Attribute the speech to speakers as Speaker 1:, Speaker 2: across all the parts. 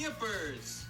Speaker 1: yippers!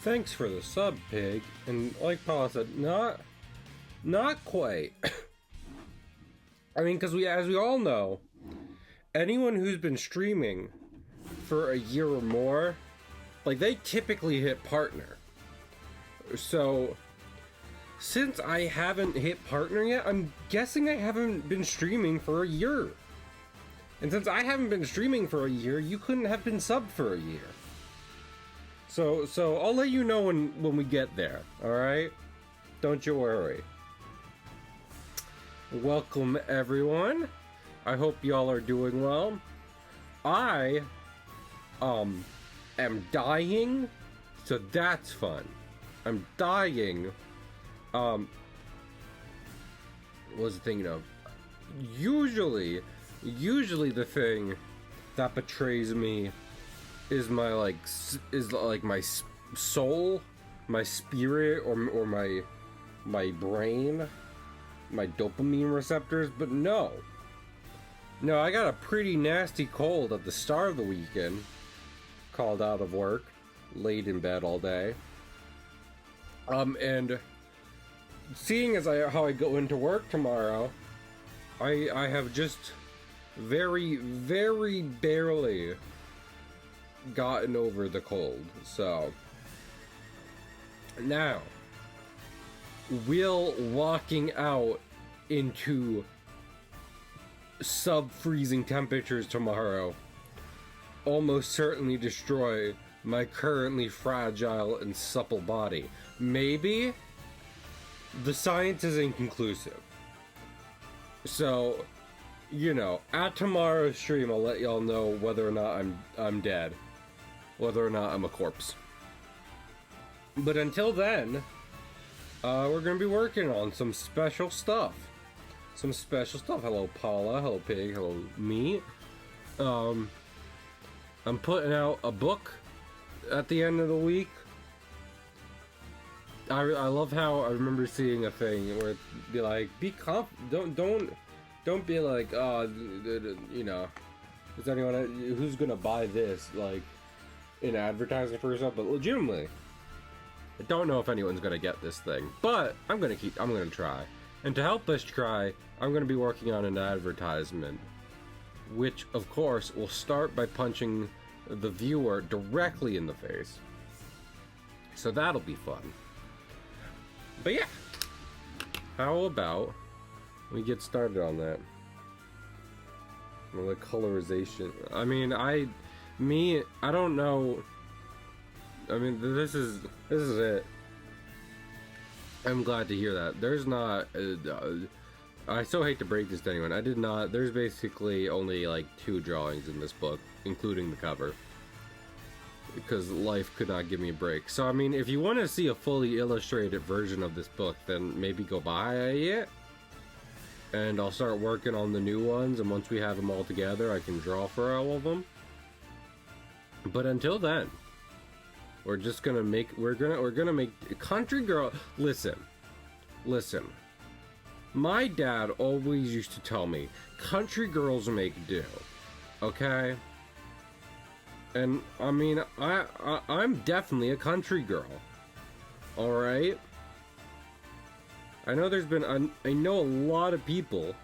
Speaker 2: Thanks for the sub, Pig. And like Paula said, not quite. I mean, because as we all know, anyone who's been streaming for a year or more, like, they typically hit partner. So, since I haven't hit partner yet, I'm guessing I haven't been streaming for a year. And since I haven't been streaming for a year, you couldn't have been subbed for a year. So I'll let you know when we get there, alright? Don't you worry. Welcome, everyone. I hope y'all are doing well. I, am dying, so that's fun. I'm dying. Was thinking of, usually the thing that betrays me is my my soul, my spirit, or my brain, my dopamine receptors. But no, I got a pretty nasty cold at the start of the weekend. Called out of work, laid in bed all day. And seeing as how I go into work tomorrow, I have just very, very barely gotten over the cold. So now, will walking out into sub-freezing temperatures tomorrow almost certainly destroy my currently fragile and supple body? Maybe. The science is inconclusive. So, you know, at tomorrow's stream, I'll let y'all know whether or not I'm dead. Whether or not I'm a corpse. But until then, we're gonna be working on some special stuff. Hello, Paula. Hello, Pig. Hello, me. I'm putting out a book at the end of the week. I love how I remember seeing a thing where it'd be like, don't be like, oh, you know, is anyone who's gonna buy this, like, in advertising for yourself? But legitimately, I don't know if anyone's gonna get this thing, but I'm gonna try. And to help us try, I'm gonna be working on an advertisement, which of course will start by punching the viewer directly in the face. So that'll be fun. But yeah, how about we get started on that? Well, the colorization. I mean, I don't know. I mean, this is it. I'm glad to hear that. There's not... I so hate to break this to anyone. I did not... There's basically only, like, 2 drawings in this book, including the cover. Because life could not give me a break. So, I mean, if you want to see a fully illustrated version of this book, then maybe go buy it. And I'll start working on the new ones, and once we have them all together, I can draw for all of them. But until then... We're just gonna make, we're gonna make Country Girl. Listen. My dad always used to tell me, country girls make do. Okay? And, I mean, I'm definitely a country girl. Alright? I know there's been, I know a lot of people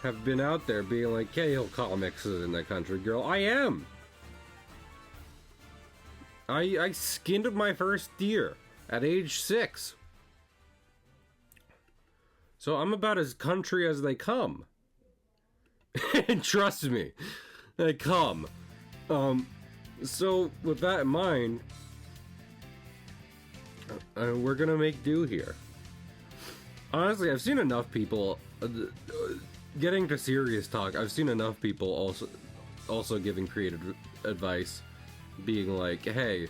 Speaker 2: have been out there being like, Cahill Comics isn't a country girl. I am! I skinned my first deer at age 6. So I'm about as country as they come. And trust me, they come. So with that in mind, we're gonna make do here. Honestly, I've seen enough people, getting to serious talk, I've seen enough people also giving creative advice. Being like, hey,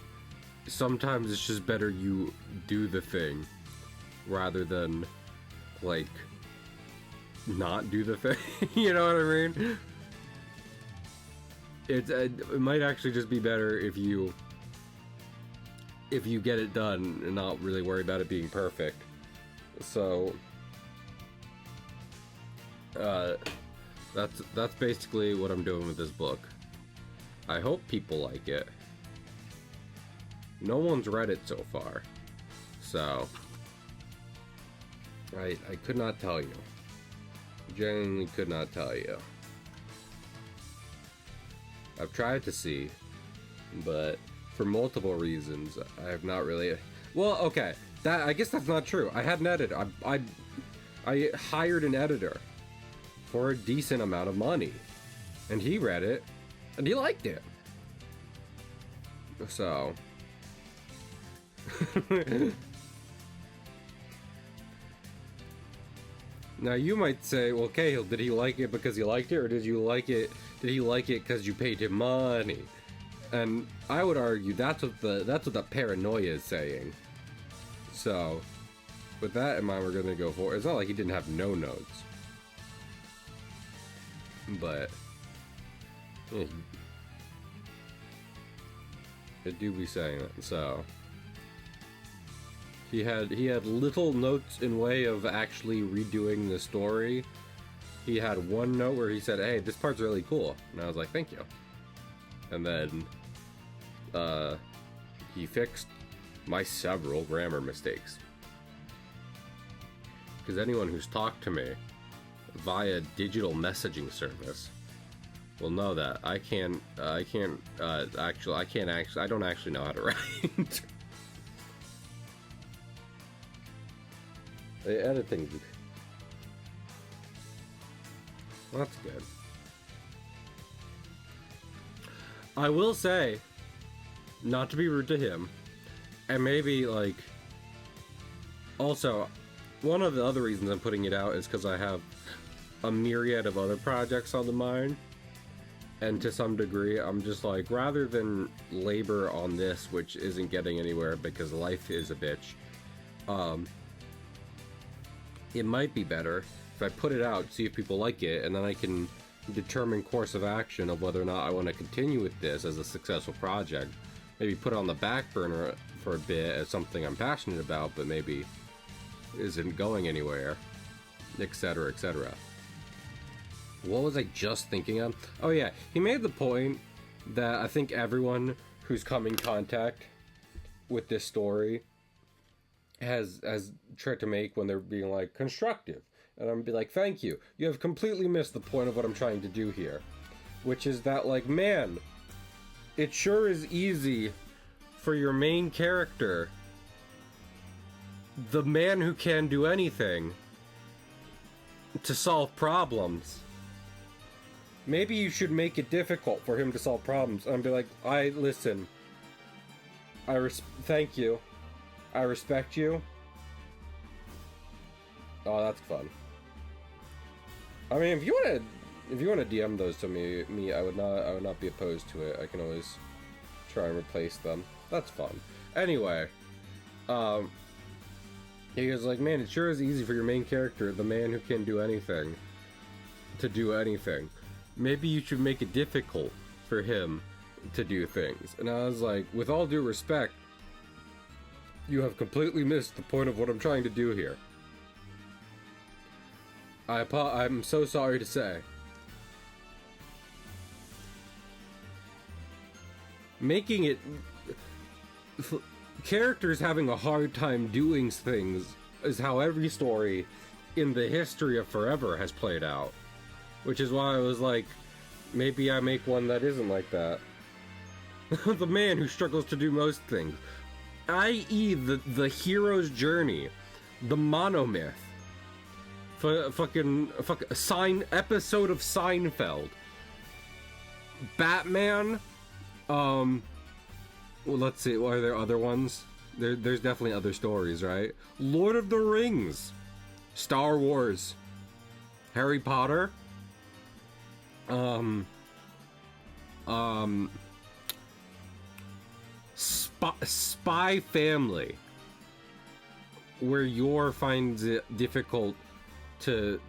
Speaker 2: sometimes it's just better you do the thing rather than, like, not do the thing. You know what I mean? It might actually just be better if you get it done and not really worry about it being perfect. So that's basically what I'm doing with this book. I hope people like it. No one's read it so far, so I could not tell you. Genuinely could not tell you. I've tried to see, but for multiple reasons, I have not really. Well, okay, I guess that's not true. I had an editor. I hired an editor for a decent amount of money, and he read it. And he liked it. So. Now you might say, well, Cahill, did he like it because he liked it, or did he like it because you paid him money? And I would argue that's what the paranoia is saying. So, with that in mind, we're gonna go for it. It's not like he didn't have no notes. But yeah, it do be saying that. So he had little notes in way of actually redoing the story. He had one note where he said, "Hey, this part's really cool," and I was like, "Thank you." And then he fixed my several grammar mistakes. Because anyone who's talked to me via digital messaging service will know that I don't actually know how to write. The editing, well, that's good. I will say, not to be rude to him, and maybe, like, also, one of the other reasons I'm putting it out is because I have a myriad of other projects on the mind, and to some degree, I'm just like, rather than labor on this, which isn't getting anywhere because life is a bitch, it might be better if I put it out, see if people like it, and then I can determine course of action of whether or not I want to continue with this as a successful project. Maybe put it on the back burner for a bit as something I'm passionate about, but maybe isn't going anywhere, etc., etc. What was I just thinking of? Oh yeah, he made the point that I think everyone who's come in contact with this story has tried to make when they're being like constructive. And I'm gonna be like, thank you. You have completely missed the point of what I'm trying to do here. Which is that, like, man, it sure is easy for your main character, the man who can do anything, to solve problems. Maybe you should make it difficult for him to solve problems. And be like, listen, thank you. I respect you. Oh, that's fun. I mean, if you wanna DM those to me, I would not be opposed to it. I can always try and replace them. That's fun. Anyway, he was like, man, it sure is easy for your main character, the man who can do anything, to do anything. Maybe you should make it difficult for him to do things. And I was like, with all due respect, you have completely missed the point of what I'm trying to do here. I'm so sorry to say. Making it... characters having a hard time doing things is how every story in the history of forever has played out. Which is why I was like, maybe I make one that isn't like that. The man who struggles to do most things. I.e. the hero's journey. The monomyth. Fucking episode of Seinfeld. Batman. Well, let's see. Are there other ones? There's definitely other stories, right? Lord of the Rings, Star Wars, Harry Potter. Spy Family, where Yor finds it difficult to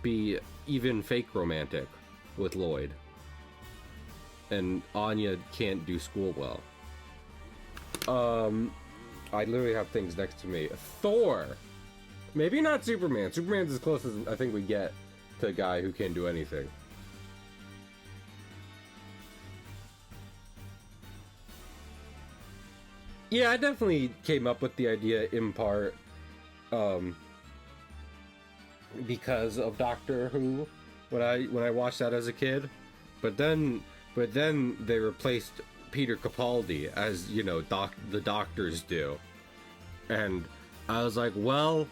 Speaker 2: be even fake romantic with Lloyd. And Anya can't do school well. I literally have things next to me. Thor! Maybe not Superman. Superman's as close as I think we get to a guy who can't do anything. Yeah, I definitely came up with the idea in part because of Doctor Who when I watched that as a kid. But then they replaced Peter Capaldi as, you know, the doctors do. And I was like, well,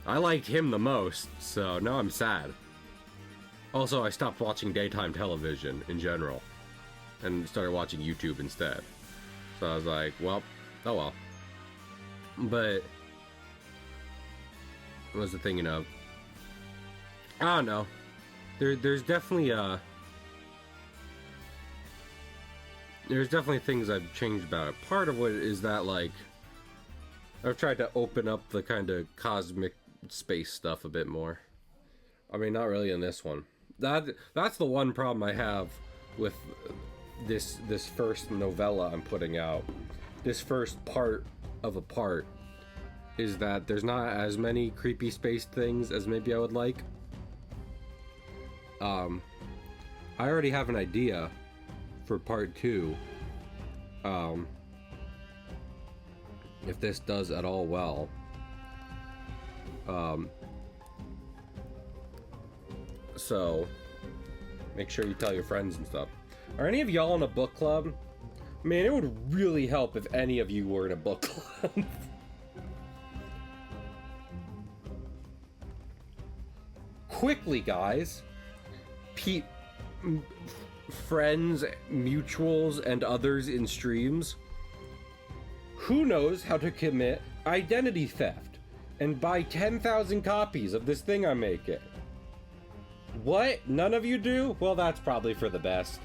Speaker 2: I liked him the most, so now I'm sad. Also, I stopped watching daytime television in general and started watching YouTube instead. So I was like, well, oh well. But what was the thinking of? I don't know. There's definitely things I've changed about it. Part of what is that, like, I've tried to open up the kind of cosmic space stuff a bit more. I mean, not really in this one. That's the one problem I have with this first novella I'm putting out. This first part of a part is that there's not as many creepy space things as maybe I would like. I already have an idea for part 2. If this does at all well. So make sure you tell your friends and stuff. Are any of y'all in a book club? Man, it would really help if any of you were in a book club. Quickly, guys. Friends, mutuals, and others in streams. Who knows how to commit identity theft and buy 10,000 copies of this thing I'm making? What? None of you do? Well, that's probably for the best.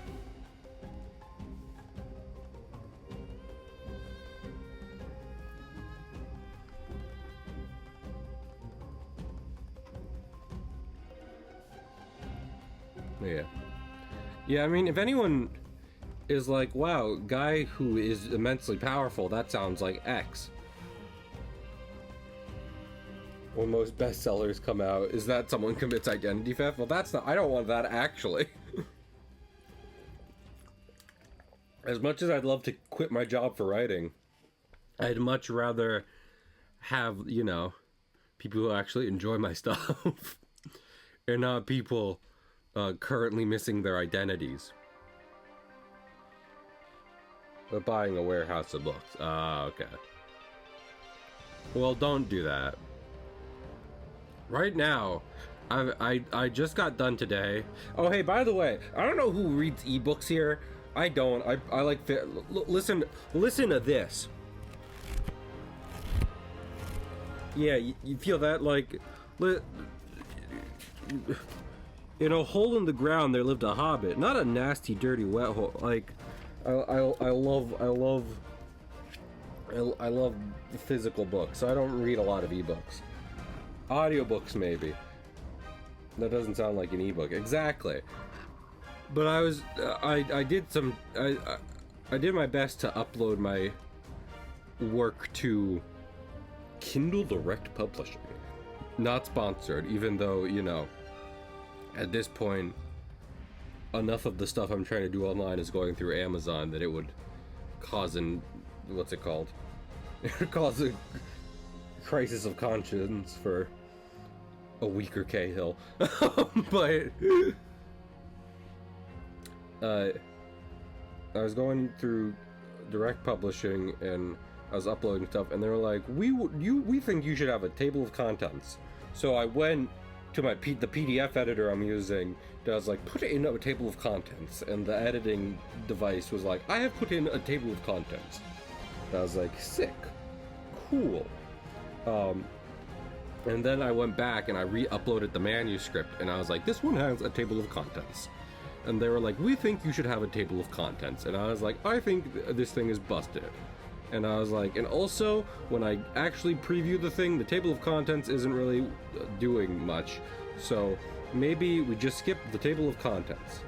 Speaker 2: Yeah, I mean, if anyone is like, wow, guy who is immensely powerful, that sounds like X. When most bestsellers come out, is that someone commits identity theft? Well, that's not, I don't want that, actually. As much as I'd love to quit my job for writing, I'd much rather have, you know, people who actually enjoy my stuff. And not people currently missing their identities. But buying a warehouse of books. Ah, okay. Well, don't do that. Right now, I just got done today. Oh, hey, by the way, I don't know who reads ebooks here. I don't. I like... Listen to this. Yeah, you feel that? Like, In a hole in the ground there lived a hobbit. Not a nasty, dirty, wet hole. Like, I love physical books. I don't read a lot of ebooks. Audiobooks, maybe. That doesn't sound like an ebook. Exactly. But I did my best to upload my work to Kindle Direct Publishing. Not sponsored, even though, you know, at this point, enough of the stuff I'm trying to do online is going through Amazon that it would cause what's it called? It would cause a crisis of conscience for a weaker Cahill. But I was going through Direct Publishing and I was uploading stuff, and they were like, we think you should have a table of contents. So I went to the PDF editor I'm using. I was like, put in a table of contents, and the editing device was like, I have put in a table of contents. And I was like, sick, cool. And then I went back and I re-uploaded the manuscript, and I was like, this one has a table of contents. And they were like, we think you should have a table of contents. And I was like, I think this thing is busted. And I was like, and also, when I actually preview the thing, the table of contents isn't really doing much. So maybe we just skip the table of contents.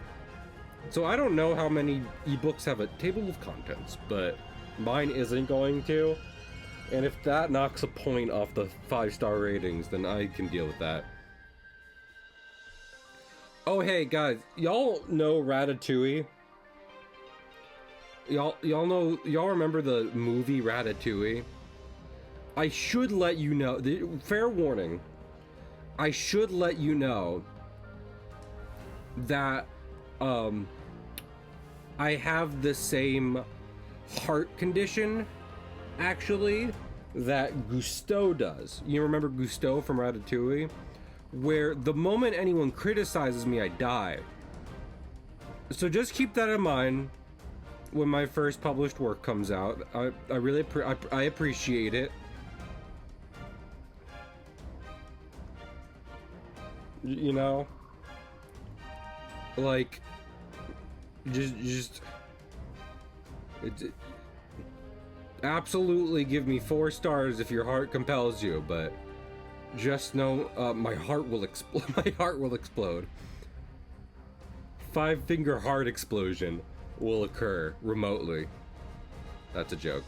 Speaker 2: So I don't know how many ebooks have a table of contents, but mine isn't going to. And if that knocks a point off the 5-star ratings, then I can deal with that. Oh, hey, guys, y'all know Ratatouille? Y'all remember the movie Ratatouille? I should let you know, fair warning, I should let you know that, I have the same heart condition, actually, that Gusteau does. You remember Gusteau from Ratatouille? Where the moment anyone criticizes me, I die. So just keep that in mind when my first published work comes out. I really appreciate it. You know? Like, just absolutely give me 4 stars if your heart compels you, but just know my heart will explode. My heart will explode. 5-finger heart explosion will occur remotely. That's a joke.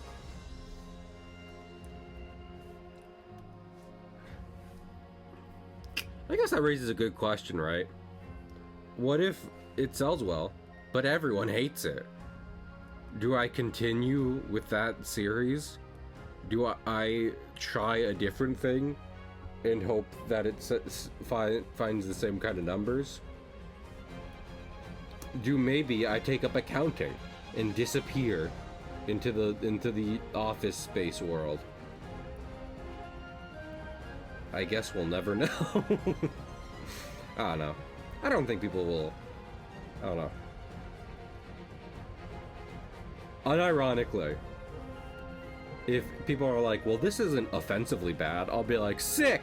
Speaker 2: I guess that raises a good question, right? What if it sells well, but everyone hates it? Do I continue with that series? Do I try a different thing and hope that it finds the same kind of numbers? Do maybe I take up accounting and disappear into the office space world? I guess we'll never know. I don't know. I don't think people will. I don't know. Unironically, if people are like, well, this isn't offensively bad, I'll be like, sick!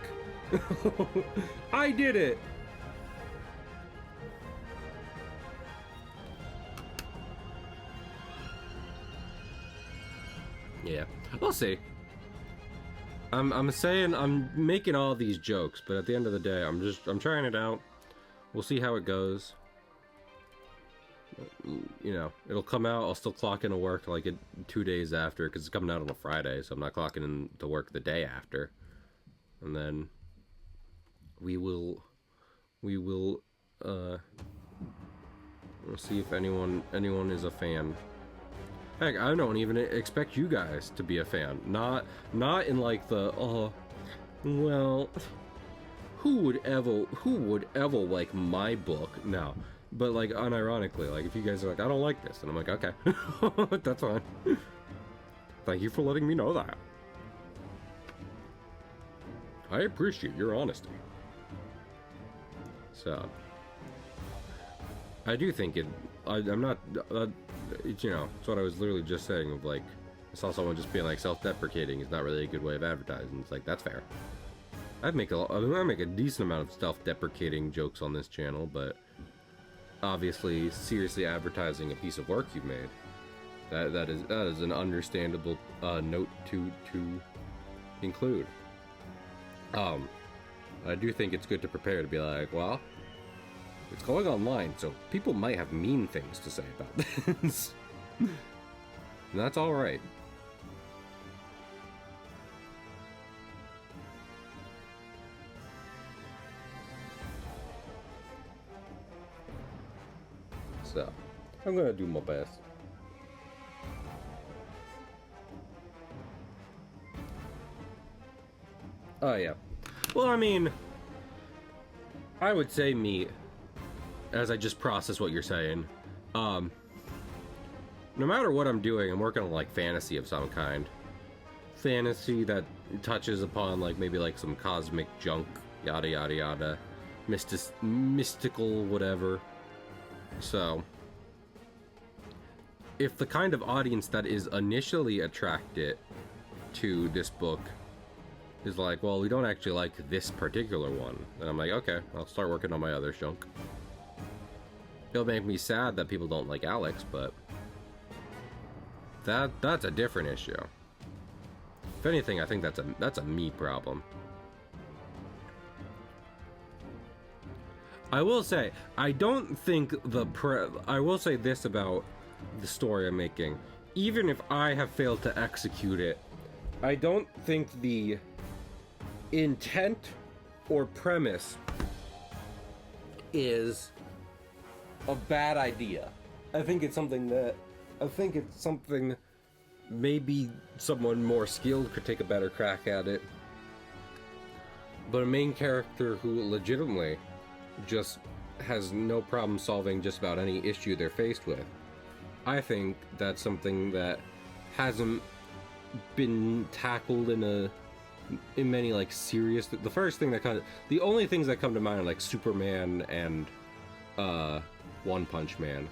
Speaker 2: I did it! Yeah, we'll see. I'm saying I'm making all these jokes, but at the end of the day, I'm trying it out. We'll see how it goes. You know, it'll come out. I'll still clock into work like 2 days after, because it's coming out on a Friday, so I'm not clocking in to work the day after. And then we'll see if anyone is a fan. Heck, I don't even expect you guys to be a fan. Not in like the well, who would ever like my book? No. But like unironically, like if you guys are like, I don't like this, and I'm like, okay, that's fine. Thank you for letting me know that. I appreciate your honesty. So I do think I'm not, you know, it's what I was literally just saying of like, I saw someone just being like self-deprecating is not really a good way of advertising. It's like, that's fair. I make a decent amount of self-deprecating jokes on this channel, but obviously, seriously advertising a piece of work you've made, that is an understandable note to include. I do think it's good to prepare to be like, well, it's going online, so people might have mean things to say about this. And that's all right. So, I'm gonna do my best. Oh, yeah. Well, I mean, I would say me, as I just process what you're saying, no matter what I'm doing, I'm working on, like, fantasy of some kind. Fantasy that touches upon, like, maybe, like, some cosmic junk, yada, yada, yada. Mystical, whatever. So, if the kind of audience that is initially attracted to this book is like, well, we don't actually like this particular one, then I'm like, okay, I'll start working on my other junk. It'll make me sad that people don't like Alex, but that's a different issue. If anything, I think that's a me problem. I will say, I don't think I will say this about the story I'm making. Even if I have failed to execute it, I don't think the intent or premise is a bad idea. I think it's something maybe someone more skilled could take a better crack at it. But a main character who legitimately just has no problem solving just about any issue they're faced with, I think that's something that hasn't been tackled in many, like, serious. The only things that come to mind are, like, Superman and One Punch Man.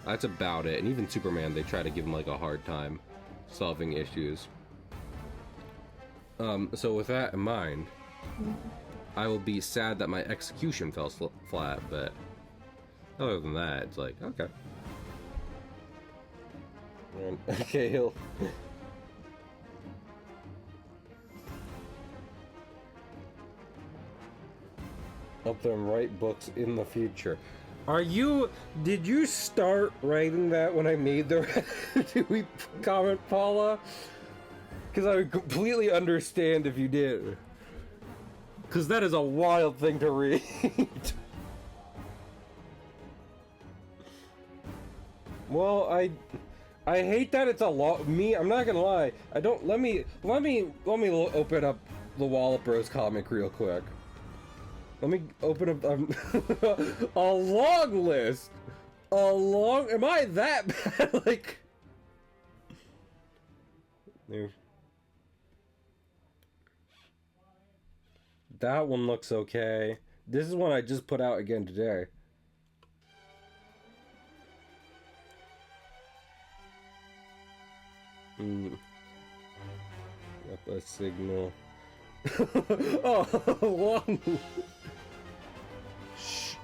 Speaker 2: That's about it. And even Superman, they try to give him, like, a hard time solving issues. So with that in mind, I will be sad that my execution fell flat, but other than that, it's like, okay. Cahill. Up there and write books in the future. Did you start writing that when I made the Ratatouille comment, Paula? Because I would completely understand if you did. Because that is a wild thing to read. Well, I hate that it's a lot. I'm not gonna lie. I don't. Let me open up the Wallop Bros comic real quick. Let me open up a long list. Am I that bad? Like, there. That one looks okay. This is one I just put out again today. Up a signal. Oh, long. Shh.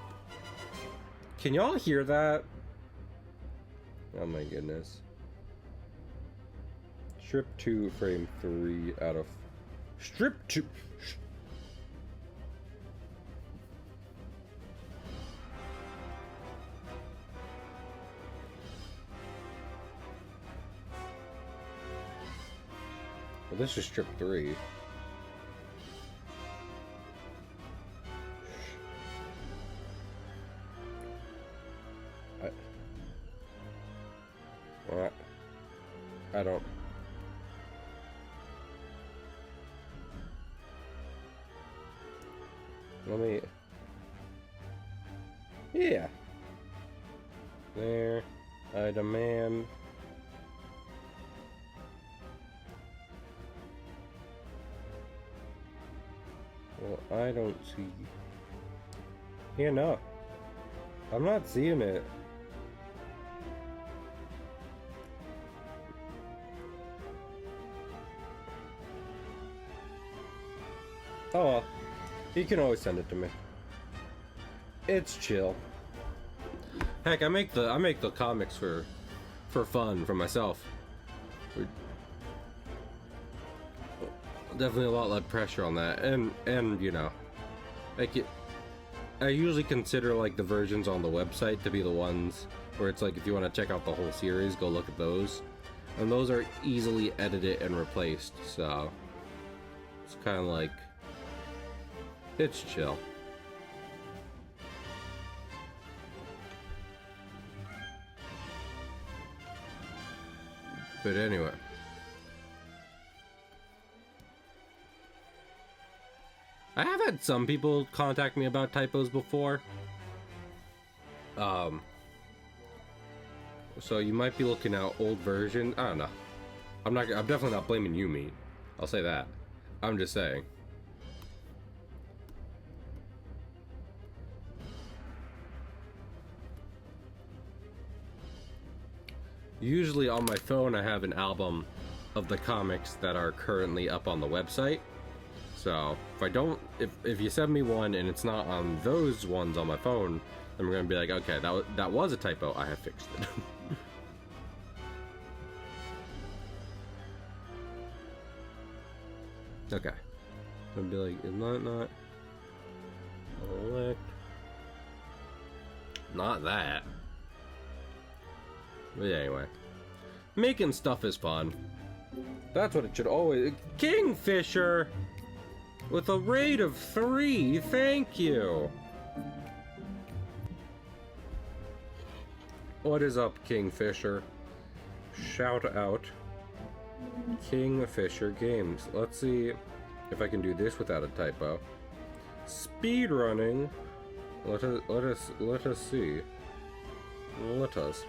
Speaker 2: Can y'all hear that? Oh my goodness. Strip 2, frame 3 out of... Strip 2... Well, this is strip 3. I don't... Let me... Yeah. There. I demand... Well, I don't see... Yeah, no. I'm not seeing it. Oh well. You can always send it to me. It's chill. Heck, I make the comics for fun for myself. Definitely a lot less pressure on that, and you know, like I usually consider like the versions on the website to be the ones where it's like if you want to check out the whole series, go look at those, and those are easily edited and replaced. So it's kind of like it's chill. But anyway. I have had some people contact me about typos before. So you might be looking at old version. I don't know. I'm definitely not blaming you, me. I'll say that. I'm just saying. Usually on my phone I have an album of the comics that are currently up on the website. So if you send me one and it's not on those ones on my phone, then we're gonna be like, okay, that was a typo. I have fixed it. Okay. So I'd be like, is not elect? Not that. But anyway, making stuff is fun. That's what it should always. Kingfisher. With a rate of 3, thank you! What is up, Kingfisher? Shout out Kingfisher Games. Let's see if I can do this without a typo. Speedrunning. Let us see. Let us.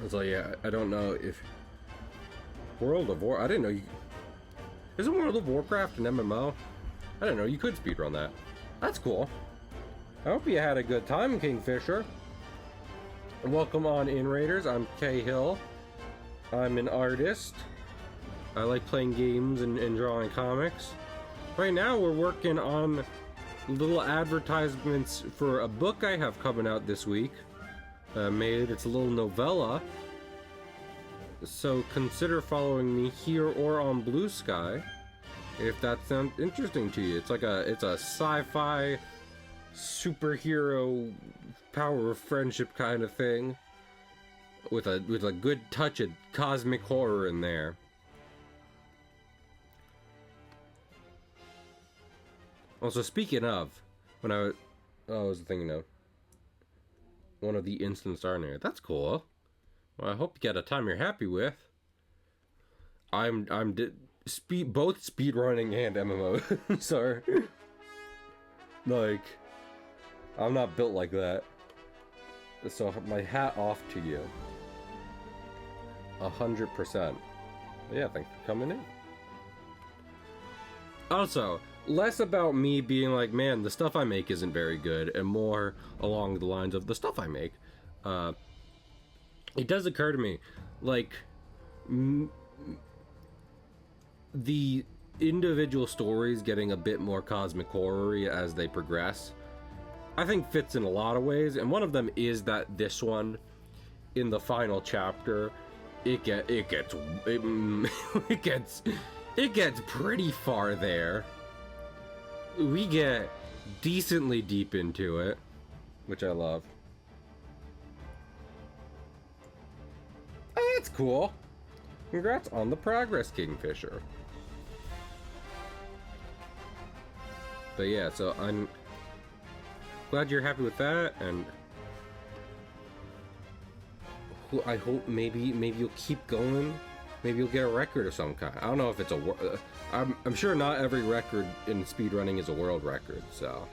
Speaker 2: It's like, yeah, I don't know if World of War. I didn't know you. Isn't World of Warcraft an MMO? I didn't know you could speedrun that. That's cool. I hope you had a good time, Kingfisher. Welcome on in, Raiders. I'm Cahill. I'm an artist. I like playing games and drawing comics. Right now we're working on little advertisements for a book I have coming out this week. It's a little novella. So consider following me here or on Blue Sky if that sounds interesting to you. It's a sci-fi superhero power of friendship kind of thing with a good touch of cosmic horror in there. Also, speaking of, when I was thinking of one of the instant star in there. That's cool. Well, I hope you get a time you're happy with. I'm both speedrunning and MMO. Sorry. Like, I'm not built like that. So my hat off to you. 100%. Yeah, thanks for coming in. Also, less about me being like, man, the stuff I make isn't very good, and more along the lines of the stuff I make. It does occur to me, like, the individual stories getting a bit more cosmic horror-y as they progress, I think fits in a lot of ways, and one of them is that this one, in the final chapter, it gets pretty far there. We get decently deep into it, which I love. Oh, that's cool. Congrats on the progress, Kingfisher. But yeah, so I'm glad you're happy with that, and I hope maybe you'll keep going. Maybe you'll get a record of some kind. I don't know if it's I'm sure not every record in speedrunning is a world record, so.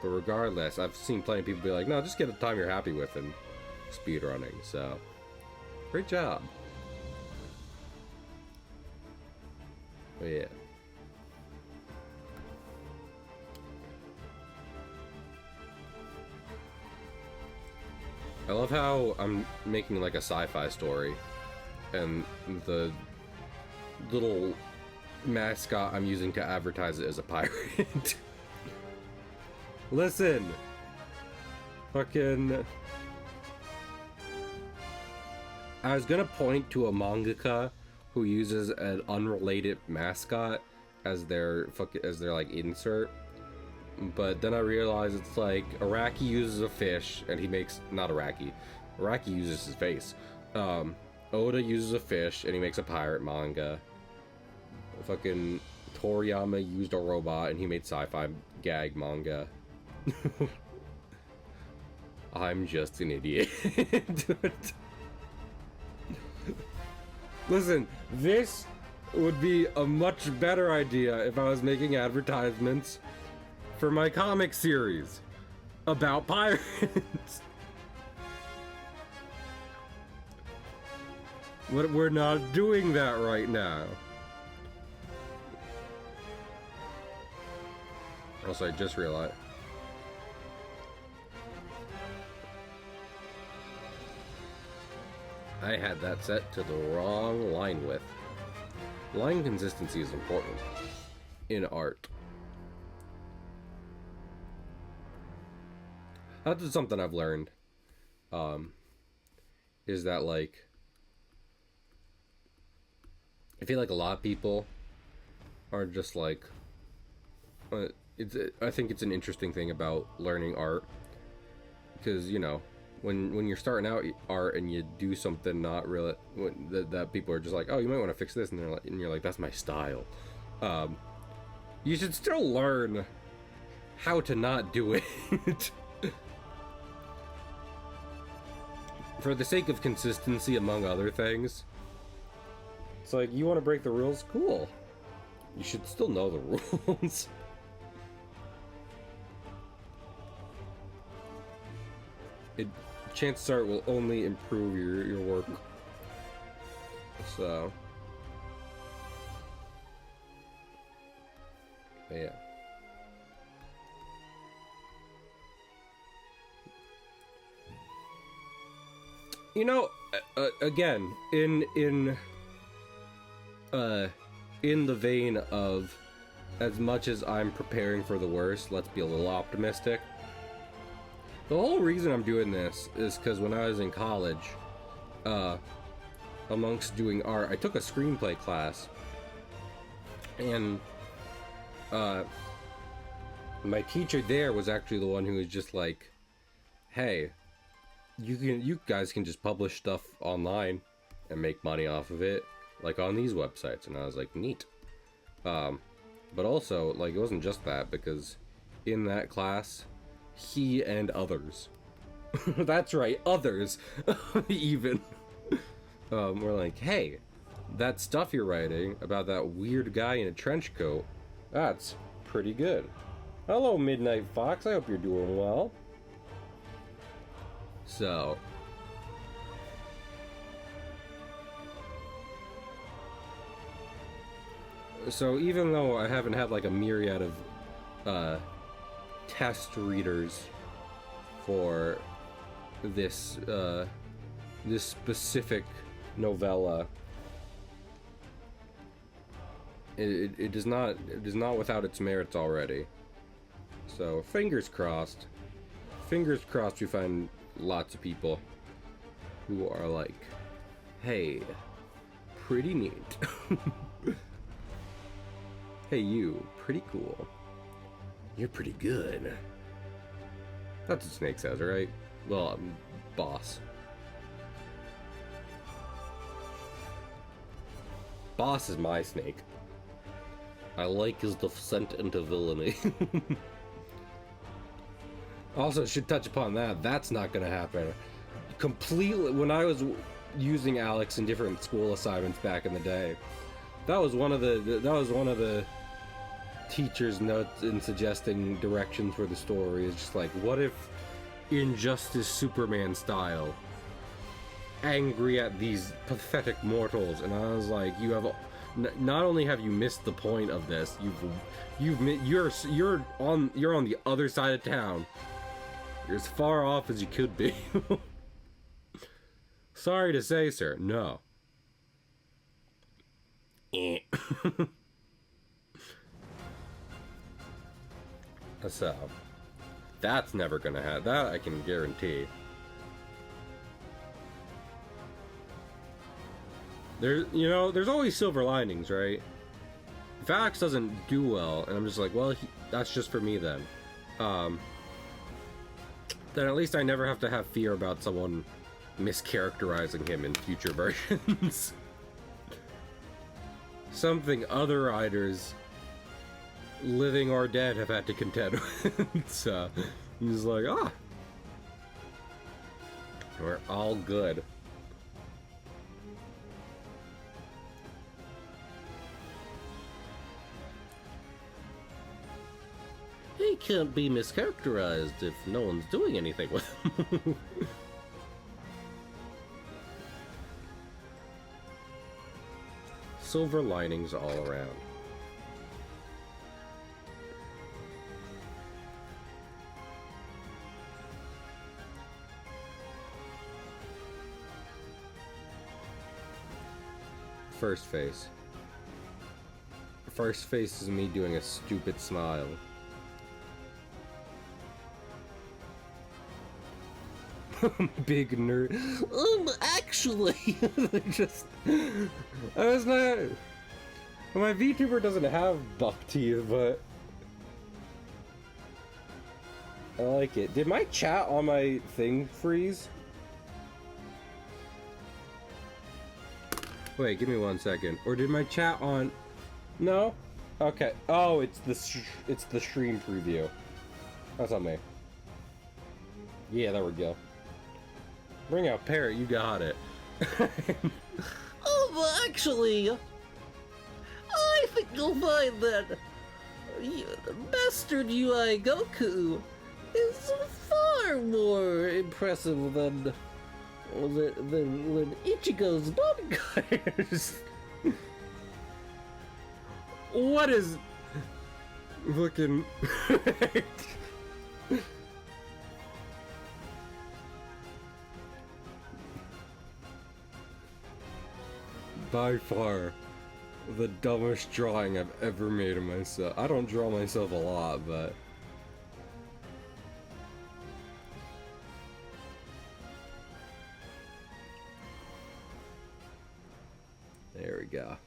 Speaker 2: But regardless, I've seen plenty of people be like, no, just get a time you're happy with in speedrunning, so. Great job. But yeah. I love how I'm making like a sci-fi story, and the little mascot I'm using to advertise it as a pirate. Listen! Fucking... I was gonna point to a mangaka who uses an unrelated mascot as their like insert, but then I realized it's like Araki uses a fish and he makes not Araki uses his face. Oda uses a fish and he makes a pirate manga. Fucking Toriyama used a robot and he made sci-fi gag manga. I'm just an idiot. Listen, this would be a much better idea if I was making advertisements for my comic series about pirates. But we're not doing that right now. Also, I just realized. I had that set to the wrong line width. Line consistency is important in art. That's something I've learned. Is that like I feel like a lot of people are just like I think it's an interesting thing about learning art because you know when you're starting out art and you do something not really that people are just like, oh, you might want to fix this, and you're like that's my style. You should still learn how to not do it. For the sake of consistency, among other things. It's like, you want to break the rules? Cool. You should still know the rules. Chances are it will only improve your work. So. But yeah. You know, again, in the vein of as much as I'm preparing for the worst, let's be a little optimistic. The whole reason I'm doing this is because when I was in college, amongst doing art, I took a screenplay class, and my teacher there was actually the one who was just like, hey, you guys can just publish stuff online and make money off of it, like on these websites. And I was like, neat. But also, like, it wasn't just that, because in that class, he and others, that's right, others, even, were like, hey, that stuff you're writing about that weird guy in a trench coat, that's pretty good. Hello, Midnight Fox, I hope you're doing well. So, even though I haven't had like a myriad of test readers for this this specific novella, it is not without its merits already. So fingers crossed. Fingers crossed we find lots of people who are like, hey, pretty neat. Hey, you, pretty cool. You're pretty good. That's what Snake says, right? Well, boss. Boss is my Snake. I like his descent into villainy. Also, should touch upon that. That's not gonna happen. Completely. When I was using Alex in different school assignments back in the day, that was one of the teacher's notes in suggesting directions for the story. Is just like, what if Injustice Superman style, angry at these pathetic mortals? And I was like, you have not only have you missed the point of this, you're on the other side of town. You're as far off as you could be. Sorry to say, sir, no. So, that's never gonna happen. That I can guarantee. There's always silver linings, right? If Alex doesn't do well, and I'm just like, well, that's just for me then. Then at least I never have to have fear about someone mischaracterizing him in future versions. Something other writers, living or dead, have had to contend with. So, I'm just like, we're all good. He can't be mischaracterized if no one's doing anything with him. Silver linings all around. First face. First face is me doing a stupid smile. Big nerd. Actually, just I was not. My VTuber doesn't have buck teeth, but I like it. Did my chat on my thing freeze? Wait, give me 1 second. Or did my chat on? No. Okay. Oh, it's the stream preview. That's on me. Yeah, there we go. Bring out Parrot, you got it. Actually, I think you'll find that Bastard UI Goku is far more impressive than Ichigo's bodyguards. What is looking? By far, the dumbest drawing I've ever made of myself. I don't draw myself a lot, but... There we go.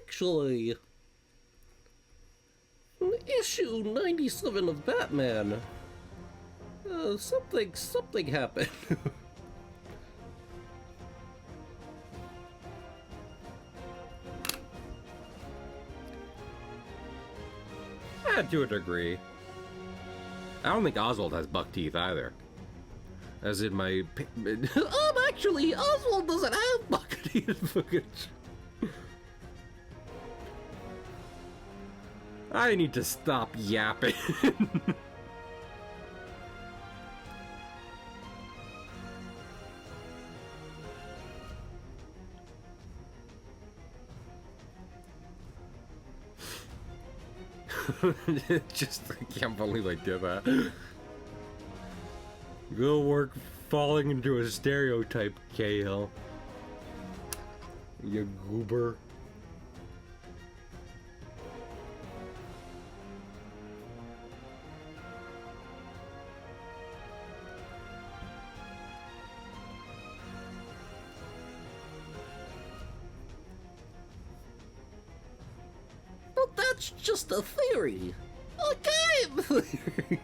Speaker 2: Actually... Issue 97 of Batman. Something happened. To a degree. I don't think Oswald has buck teeth either. As in my... actually, Oswald doesn't have buck teeth. I need to stop yapping. Just, I can't believe I did that. Good work falling into a stereotype, Cahill. You goober. That's just a theory. A game theory.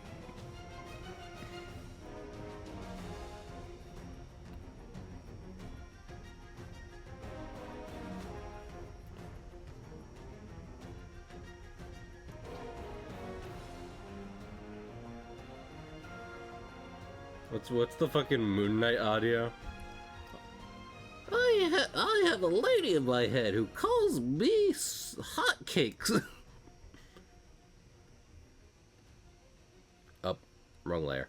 Speaker 2: What's the fucking Moon Knight audio? I have a lady in my head who calls me hotcakes. Up, wrong layer.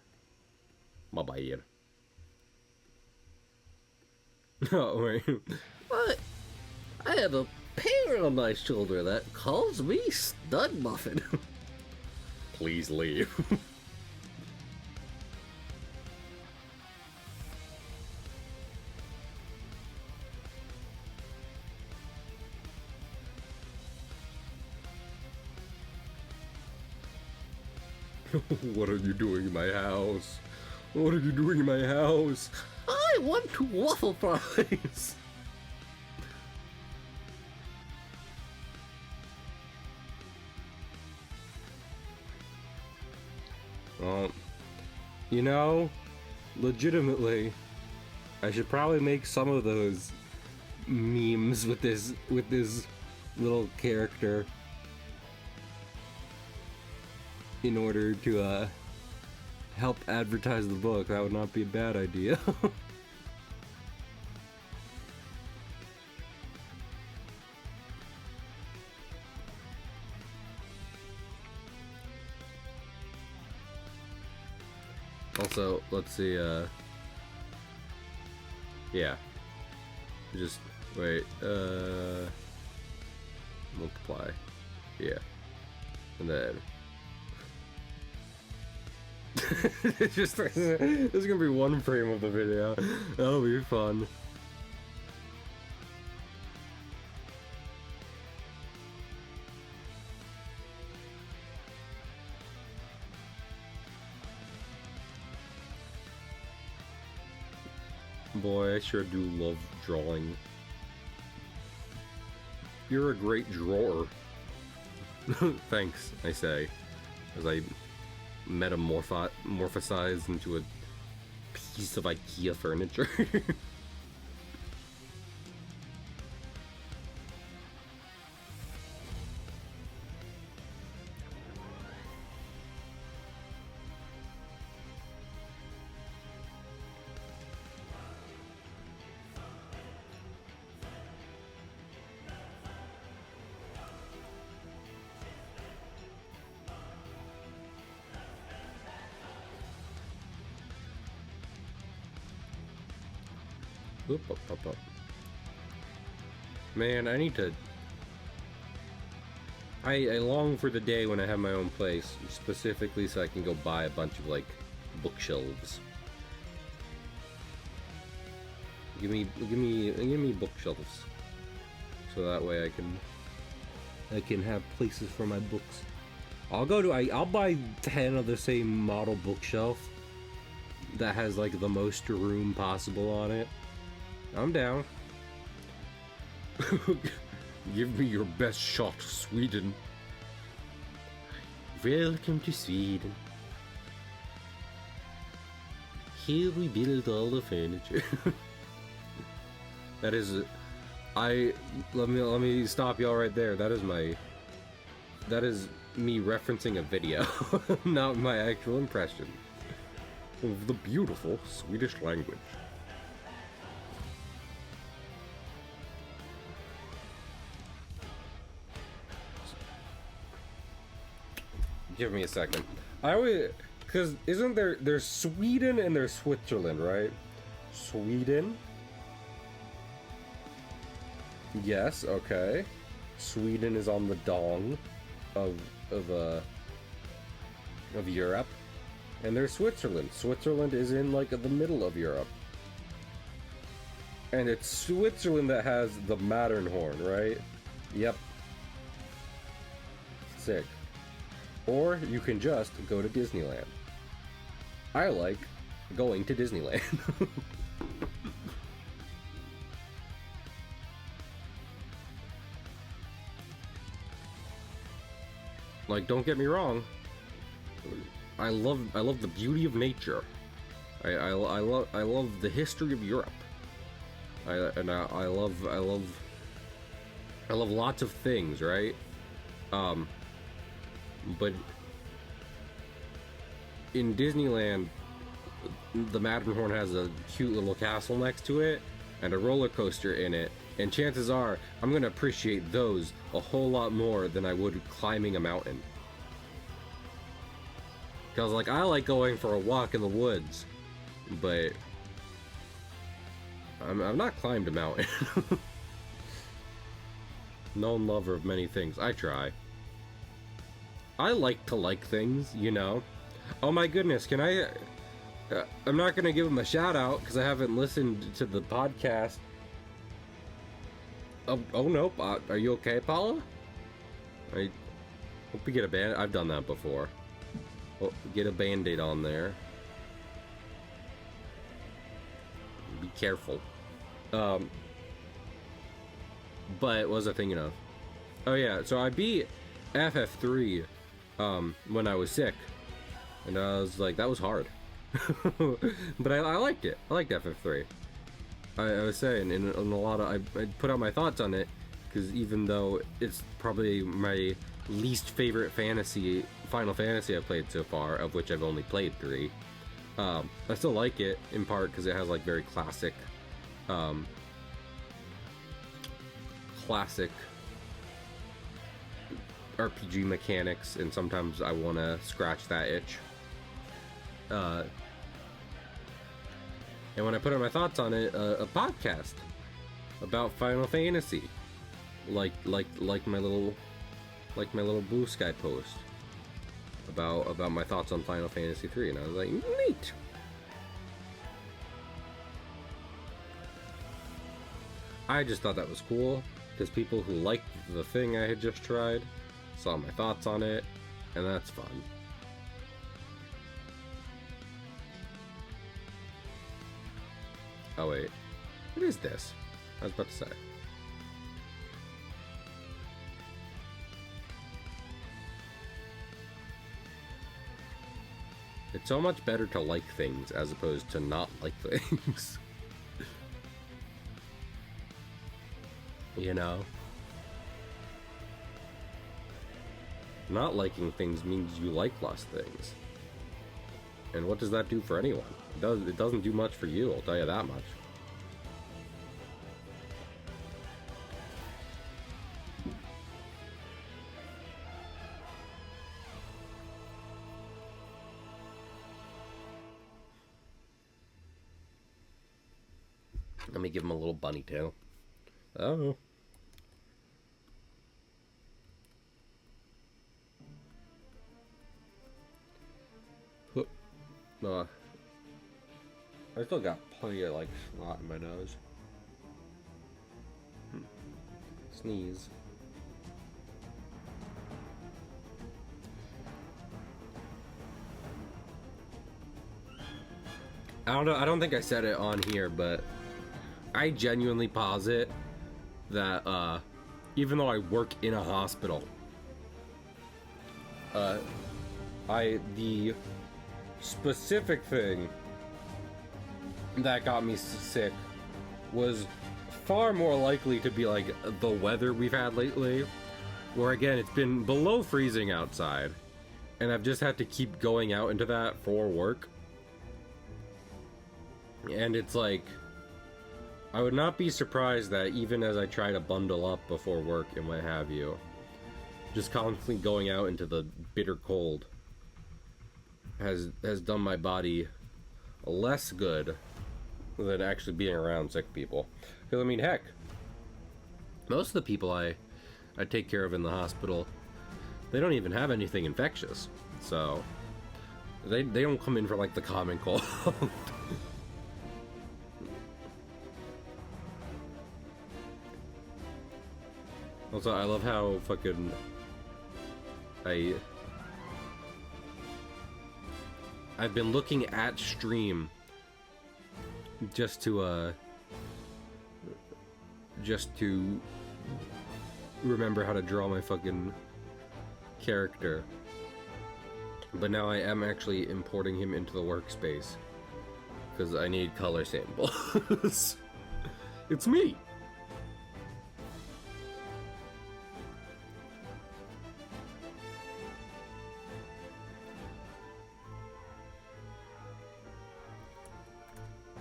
Speaker 2: My bad. Oh wait. What? I have a parrot on my shoulder that calls me Stud Muffin. Please leave. What are you doing in my house? What are you doing in my house? I want waffle fries! You know, legitimately, I should probably make some of those memes with this little character in order to help advertise the book. That would not be a bad idea. Also, let's see, yeah. Just, wait, multiply. Yeah. And then... it's just, there's gonna be one frame of the video. That'll be fun. Boy, I sure do love drawing. You're a great drawer. Thanks, I say, as I metamorphosize into a piece of IKEA furniture. Oop, up. Man, I need to... I long for the day when I have my own place, specifically so I can go buy a bunch of, like, bookshelves. Give me bookshelves, so that way I can have places for my books. I'll buy 10 of the same model bookshelf that has, like, the most room possible on it. I'm down. Give me your best shot, Sweden. Welcome to Sweden. Here we build all the furniture. That is, let me stop y'all right there. That is me referencing a video, not my actual impression of the beautiful Swedish language. Give me a second. Because isn't there's Sweden and there's Switzerland, right? Sweden? Yes, okay. Sweden is on the dong of Europe. And there's Switzerland. Switzerland is in, like, the middle of Europe. And it's Switzerland that has the Matterhorn, right? Yep. Sick. Or you can just go to Disneyland. I like going to Disneyland. Like, don't get me wrong. I love the beauty of nature. I love the history of Europe. I love lots of things, right? But in Disneyland, the Matterhorn has a cute little castle next to it and a roller coaster in it, and chances are I'm gonna appreciate those a whole lot more than I would climbing a mountain. Cause, like, I like going for a walk in the woods, but I've not climbed a mountain. Known lover of many things. I try. I like to like things, you know. Oh my goodness, can I... I'm not going to give him a shout out because I haven't listened to the podcast. Oh nope. Are you okay, Paula? I hope you get abandoned. I've done that before. get a band-aid on there. Be careful. But what was I thinking of? Oh yeah, so I beat FF3 when I was sick, and I was like, that was hard. But I liked it. I liked FF3. I was saying in a lot of I put out my thoughts on it, because even though it's probably my least favorite Final Fantasy I've played so far, of which I've only played 3, I still like it in part because it has like very classic RPG mechanics, and sometimes I want to scratch that itch. And when I put out my thoughts on it, a podcast about Final Fantasy, like my little Blue Sky post about my thoughts on Final Fantasy 3, and I was like, neat. I just thought that was cool because people who liked the thing I had just tried saw my thoughts on it, and that's fun. Oh wait, what is this? I was about to say. It's so much better to like things as opposed to not like things. You know? Not liking things means you like less things. And what does that do for anyone? It doesn't do much for you, I'll tell you that much. Let me give him a little bunny tail. Oh. I still got plenty of like snot in my nose. Sneeze. I don't know, I don't think I said it on here, but I genuinely posit that even though I work in a hospital, the specific thing that got me sick was far more likely to be like the weather we've had lately, where again it's been below freezing outside and I've just had to keep going out into that for work, and it's like I would not be surprised that even as I try to bundle up before work and what have you, just constantly going out into the bitter cold has done my body less good than actually being around sick people. Because I mean, heck, most of the people I take care of in the hospital, they don't even have anything infectious, so they don't come in for like the common cold. Also, I love how fucking I've been looking at stream just to remember how to draw my fucking character. But now I am actually importing him into the workspace because I need color samples. It's me.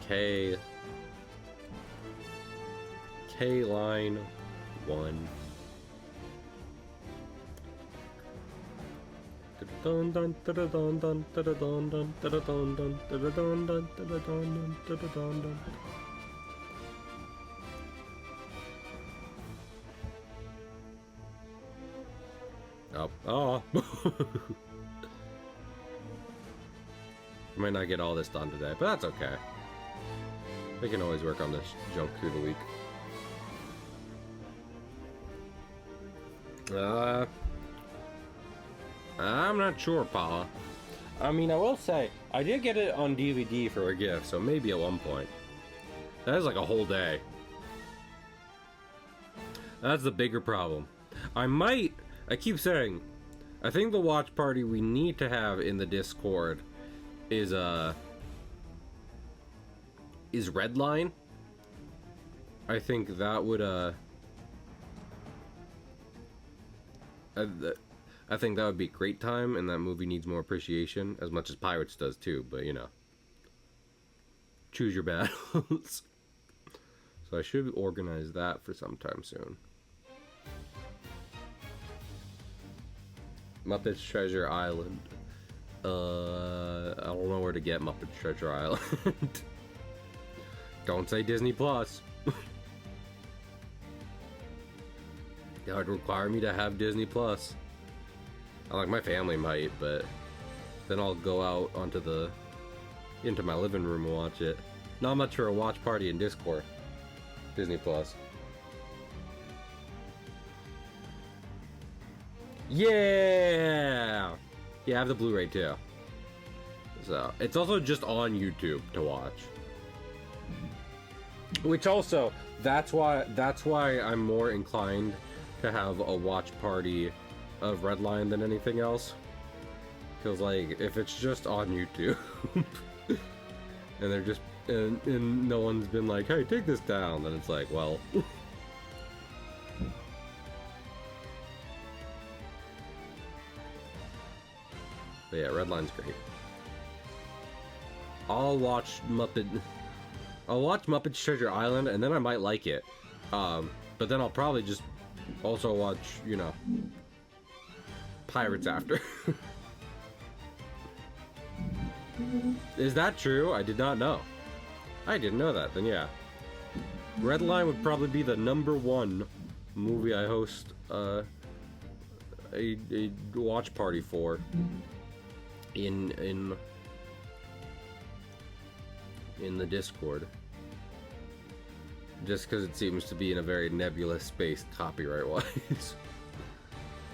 Speaker 2: K line 1. Oh. Might not get all this done today, but that's okay. We can always work on this junk through the week. I'm not sure, Paula. I mean, I will say, I did get it on DVD for a gift, so maybe at one point. That is like a whole day. That's the bigger problem. I keep saying, I think the watch party we need to have in the Discord is Redline. I think that would, I think that would be a great time, and that movie needs more appreciation, as much as Pirates does too, but you know. Choose your battles. So I should organize that for sometime soon. Muppets Treasure Island. I don't know where to get Muppets Treasure Island. Don't say Disney Plus. That would require me to have Disney Plus. Like, my family might, but then I'll go out into my living room and watch it. Not much for a watch party in Discord. Disney Plus. Yeah! Yeah, I have the Blu-ray too. So, it's also just on YouTube to watch. Which also, that's why I'm more inclined to have a watch party of Redline than anything else. Because, like, if it's just on YouTube and they're just and no one's been like, hey, take this down, then it's like, well. But yeah, Redline's great. I'll watch Muppets Treasure Island, and then I might like it. But then I'll probably just also watch, you know, Pirates after. Is that true? I did not know. I didn't know that. Then yeah, Redline would probably be the #1 movie I host a watch party for in the Discord. Just because it seems to be in a very nebulous space copyright-wise.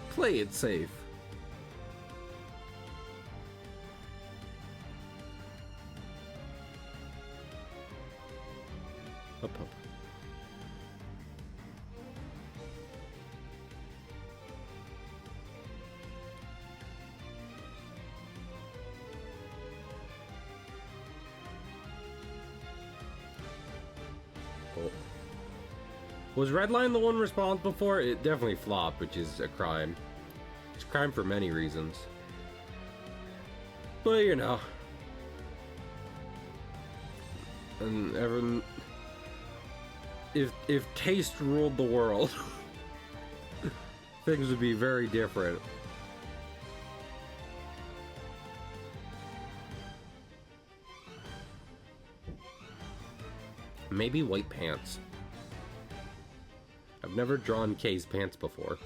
Speaker 2: Play it safe. Up. Oh. Was Redline the one responsible for it? It definitely flopped, which is a crime. It's a crime for many reasons. But you know. And everyone, if taste ruled the world, things would be very different. Maybe white pants. I've never drawn Kay's pants before.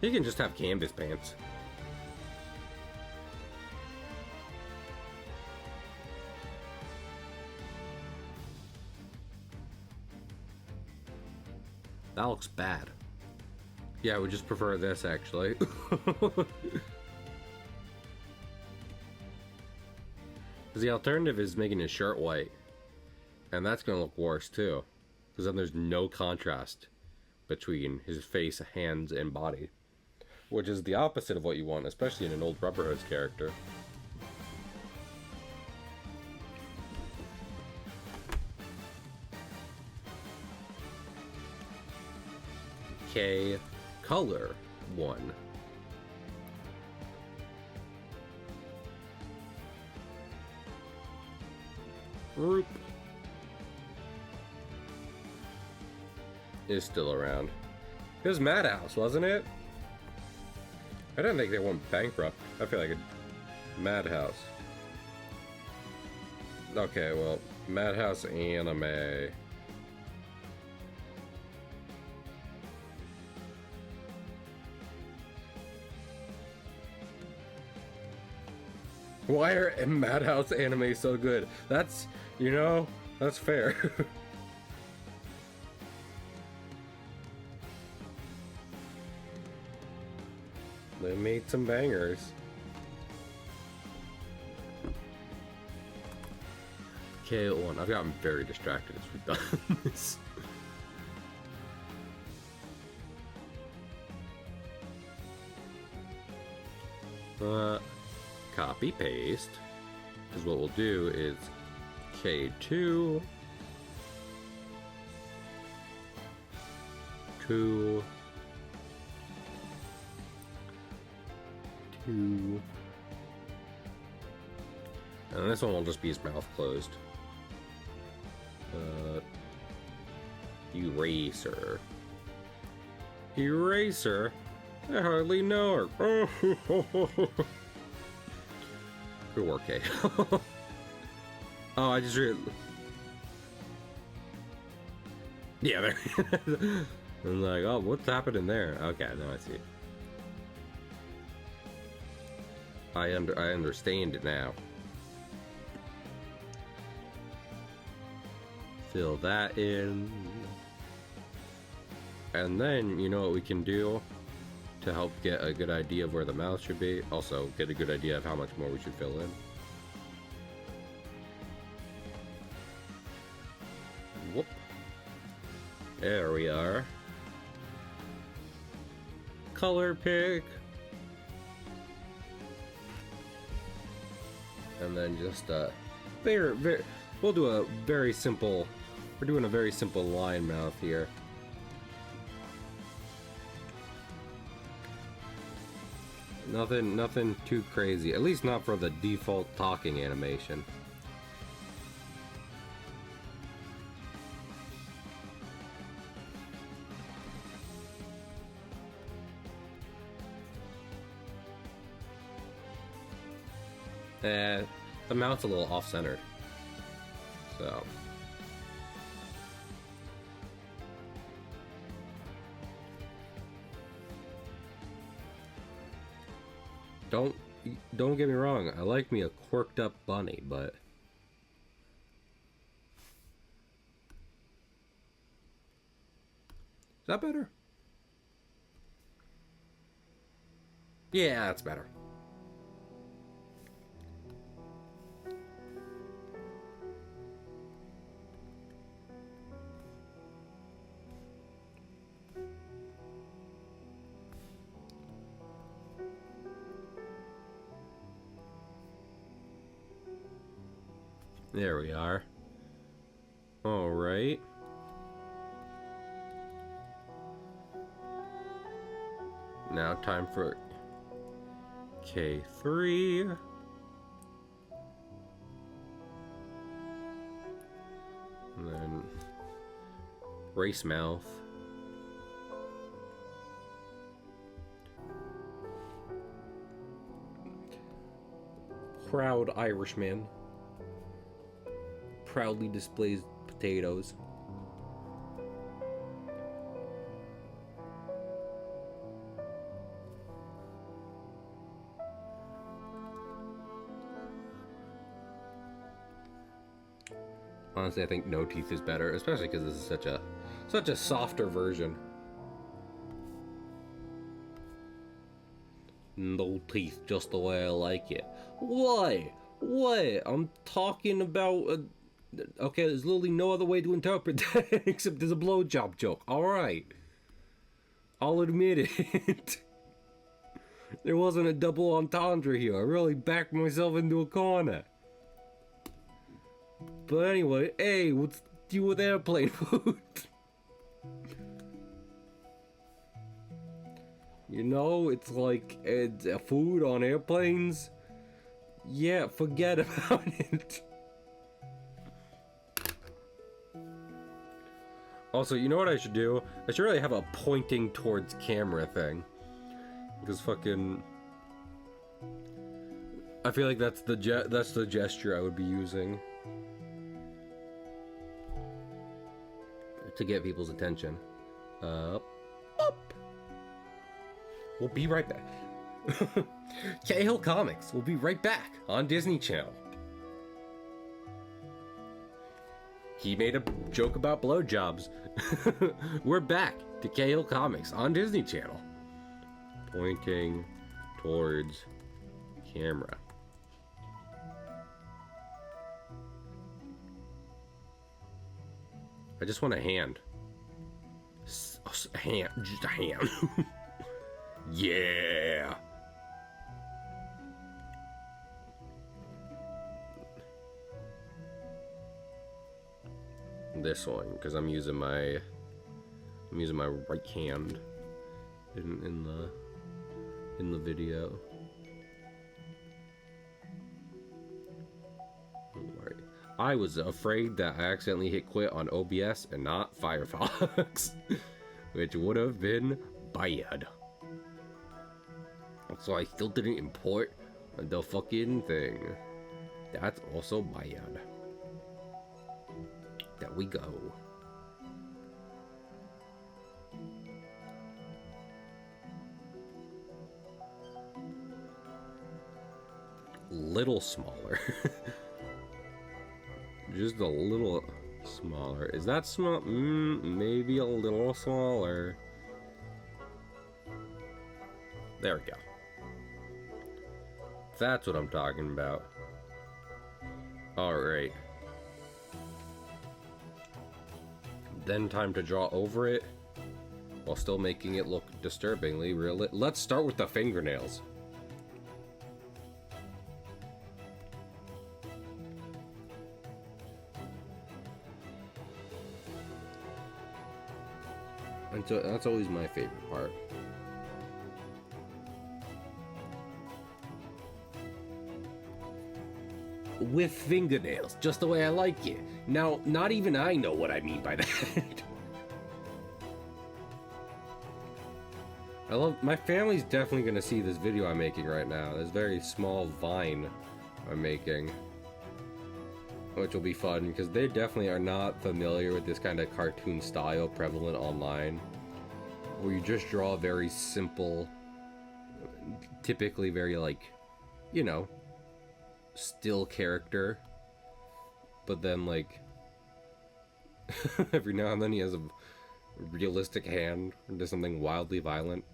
Speaker 2: He can just have canvas pants. That looks bad. Yeah, I would just prefer this, actually. Because the alternative is making his shirt white. And that's going to look worse, too. Because then there's no contrast between his face, hands, and body. Which is the opposite of what you want, especially in an old Rubberhose character. Okay, color 1. Group is still around. It was Madhouse, wasn't it? I didn't think they went bankrupt. I feel like a Madhouse. Okay, well, Madhouse Anime. Why are Madhouse Anime so good? That's, you know, that's fair. They made some bangers. Cahill one. I've gotten very distracted as we've done this. Copy paste. Because what we'll do is K2 2 2, and this one will just be his mouth closed. Eraser. Eraser? I hardly know her. Good work, eh? Oh, I just read. Yeah, there. I'm like, oh, what's happening there? Okay, now I see it. I understand it now. Fill that in. And then, you know what we can do to help get a good idea of where the mouth should be? Also, get a good idea of how much more we should fill in. Whoop. There we are. Color pick. And then just we'll do a very simple, we're doing a very simple line mouth here. Nothing too crazy, at least not for the default talking animation. The mouth's a little off-centered, so. Don't get me wrong, I like me a quirked up bunny, but is that better? Yeah, that's better. There we are. All right. Now time for K3. And then race mouth. Proud Irishman. Proudly displays potatoes. Honestly, I think no teeth is better, especially because this is such a softer version. No teeth, just the way I like it. Why? What? I'm talking about. Okay, there's literally no other way to interpret that except as a blowjob joke. Alright. I'll admit it. There wasn't a double entendre here. I really backed myself into a corner. But anyway, hey, what's the deal with airplane food? You know, it's like food on airplanes. Yeah, forget about it. Also, you know what I should do? I should really have a pointing towards camera thing. Because fucking... I feel like that's the gesture I would be using. To get people's attention. Up. We'll be right back. Cahill Comics. We'll be right back on Disney Channel. He made a joke about blowjobs. We're back to Cahill Comics on Disney Channel. Pointing towards camera. I just want a hand. A hand. Just a hand. Yeah. This one, because I'm using my right hand in the video. Alright. I was afraid that I accidentally hit quit on OBS and not Firefox, which would have been bad. So I still didn't import the fucking thing. That's also bad. There we go. Little smaller. Just a little smaller. Is that small? Maybe a little smaller. There we go. That's what I'm talking about. Alright. Then time to draw over it while still making it look disturbingly real. Let's start with the fingernails. And so that's always my favorite part. With fingernails, just the way I like it. Now, not even I know what I mean by that. My family's definitely gonna see this video I'm making right now. This very small vine I'm making. Which will be fun, because they definitely are not familiar with this kind of cartoon style prevalent online. Where you just draw a very simple, typically very like, you know, still character, but then like every now and then he has a realistic hand or does something wildly violent.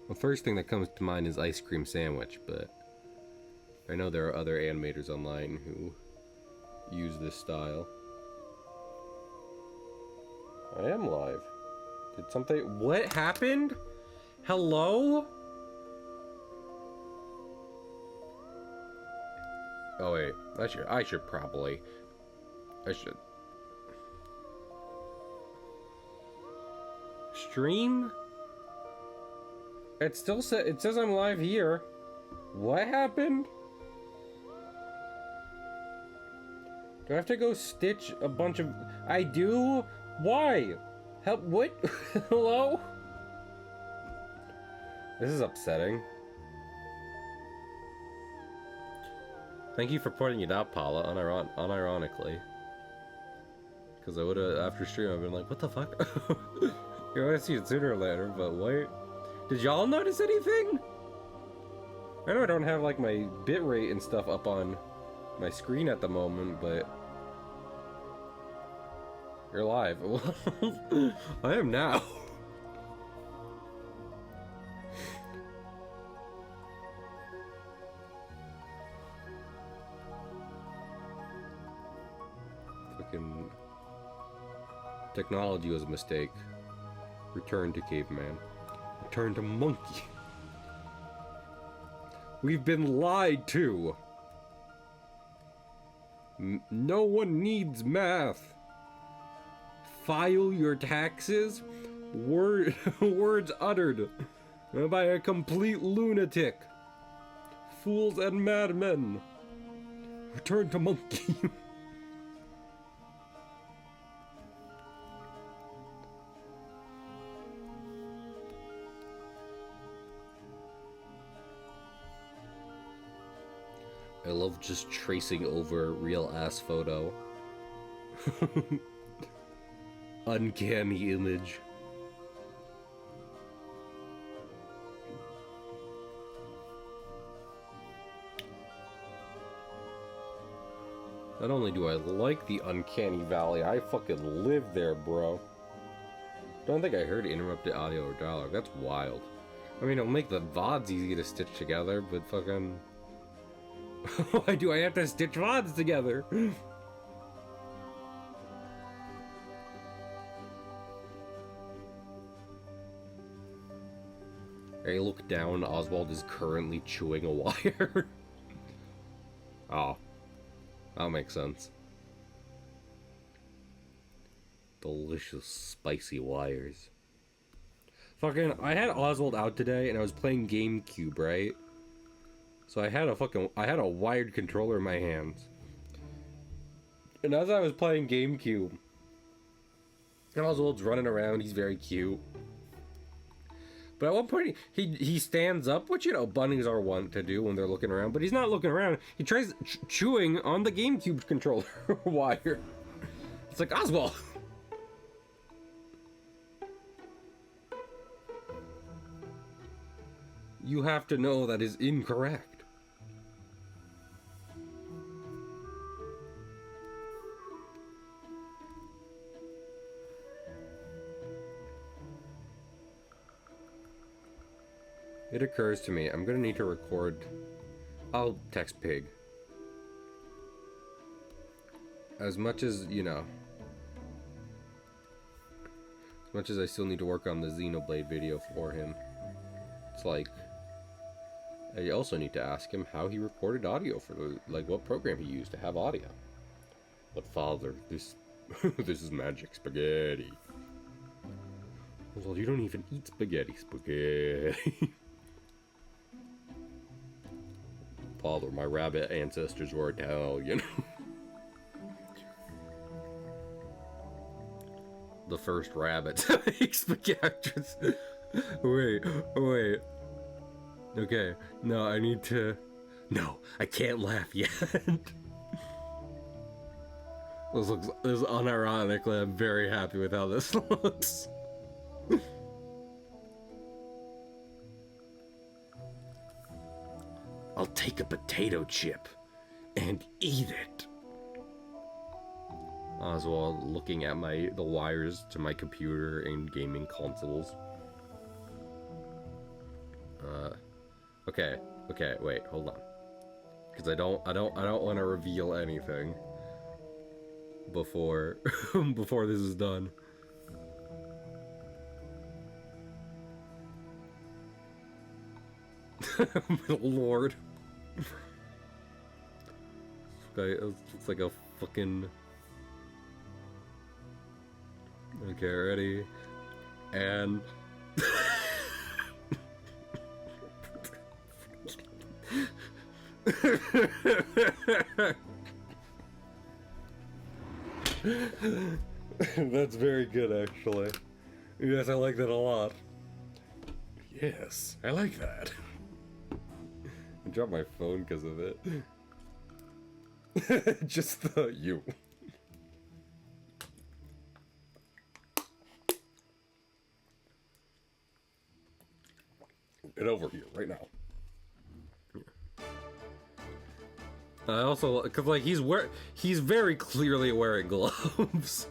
Speaker 2: The first thing that comes to mind is Ice Cream Sandwich, but I know there are other animators online who use this style. I am live. Did something... What happened? Hello? Oh wait, I should probably... Stream? It says I'm live here. What happened? Do I have to go stitch a bunch of... I do? Why? Help, what? Hello? This is upsetting. Thank you for pointing it out, Paula, unironically. Because I would've, after stream, I've been like, what the fuck? You're gonna see it sooner or later, but wait. Did y'all notice anything? I know I don't have, like, my bitrate and stuff up on my screen at the moment, but... You're live. I am now. Fucking... Technology was a mistake. Return to caveman. Return to monkey. We've been lied to. No one needs math. File your taxes? Words uttered by a complete lunatic. Fools and madmen. Return to monkey. I love just tracing over real ass photo. Uncanny image. Not only do I like the uncanny valley, I fucking live there, bro. Don't think I heard interrupted audio or dialogue. That's wild. I mean, it'll make the VODs easy to stitch together, but fucking... Why do I have to stitch VODs together? I look down, Oswald is currently chewing a wire. Oh. That makes sense. Delicious, spicy wires. Fucking, I had Oswald out today, and I was playing GameCube, right? So I had a wired controller in my hands. And as I was playing GameCube, and Oswald's running around, he's very cute. But at one point, he stands up, which, you know, bunnies are wont to do when they're looking around. But he's not looking around. He tries chewing on the GameCube controller wire. It's like, Oswald! You have to know that is incorrect. It occurs to me, I'm gonna need to record. I'll text Pig. As much as, you know. As much as I still need to work on the Xenoblade video for him. It's like, I also need to ask him how he recorded audio for, like, what program he used to have audio. But father, this is magic spaghetti. Well, you don't even eat spaghetti. Father, my rabbit ancestors were Italian. The first rabbit to make spaghetti. Wait. Okay, no, I need to... No, I can't laugh yet. This unironically, I'm very happy with how this looks. I'll take a potato chip and eat it. Oswald looking at the wires to my computer and gaming consoles. Okay, wait, hold on. Because I don't want to reveal anything before before this is done. My lord. It's like a fucking... Okay, ready? And... That's very good, actually. Yes, I like that a lot. Yes, I like that. I dropped my phone because of it. Just the you. Get over here right now. I also, cause like he's very clearly wearing gloves.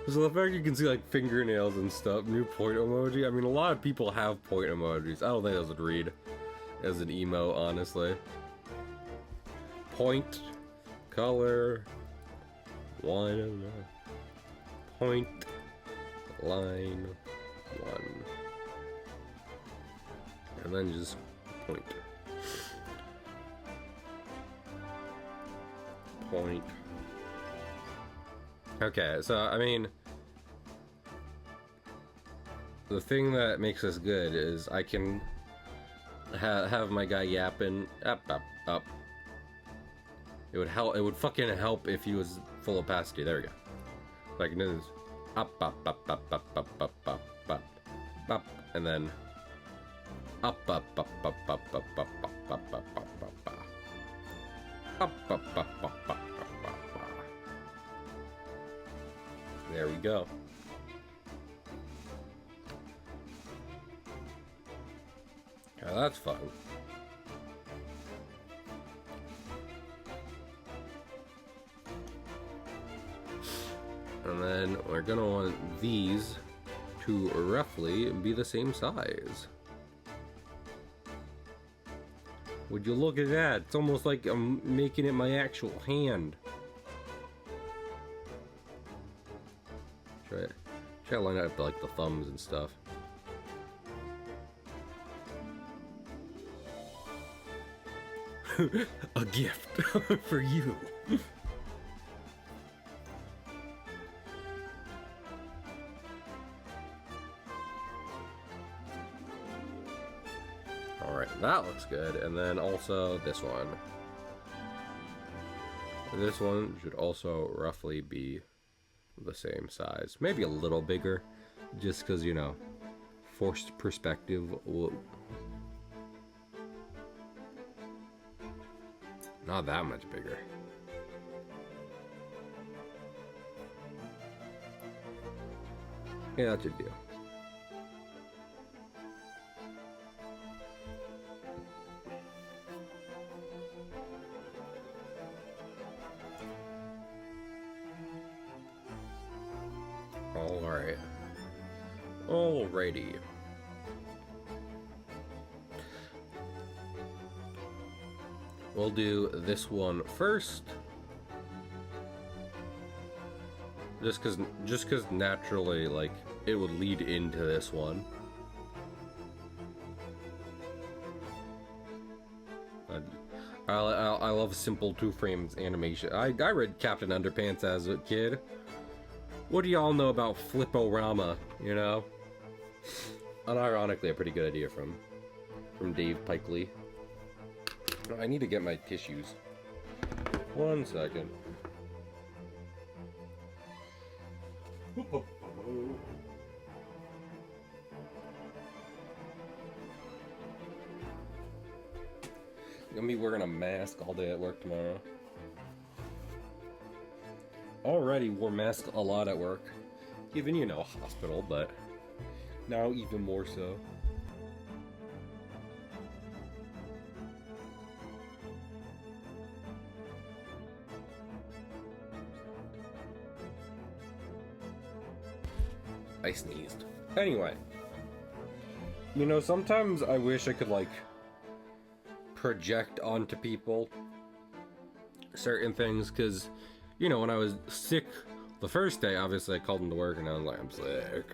Speaker 2: So the fact you can see like fingernails and stuff, new point emoji. I mean, a lot of people have point emojis. I don't think those would read as an emo, honestly. Point, color, one, point, line, one, and then just point. Point. Okay, so I mean, the thing that makes this good is I can have my guy yapping up. It would help. It would fucking help if he was full opacity. There we go. So I can do this up, and then up. There we go. Now that's fun. And then we're gonna want these to roughly be the same size. Would you look at that? It's almost like I'm making it my actual hand. Should I line up like the thumbs and stuff? A gift for you. Alright, that looks good. And then also this one. This one should also roughly be the same size. Maybe a little bigger, just because, you know, forced perspective. Not that much bigger. Yeah, that should do. Alright. Alrighty. We'll do this one first. Just cause naturally, like, it would lead into this one. I love simple two frames animation. I read Captain Underpants as a kid. What do y'all know about Flip-O-Rama, you know? Unironically, a pretty good idea from Dave Pikely. I need to get my tissues. 1 second. I'm gonna be wearing a mask all day at work tomorrow. Already wore masks a lot at work. Even, you know, hospital, but now even more so. I sneezed. Anyway. You know, sometimes I wish I could, like, project onto people certain things, because, you know, when I was sick the first day, obviously I called into work and I was like, I'm sick.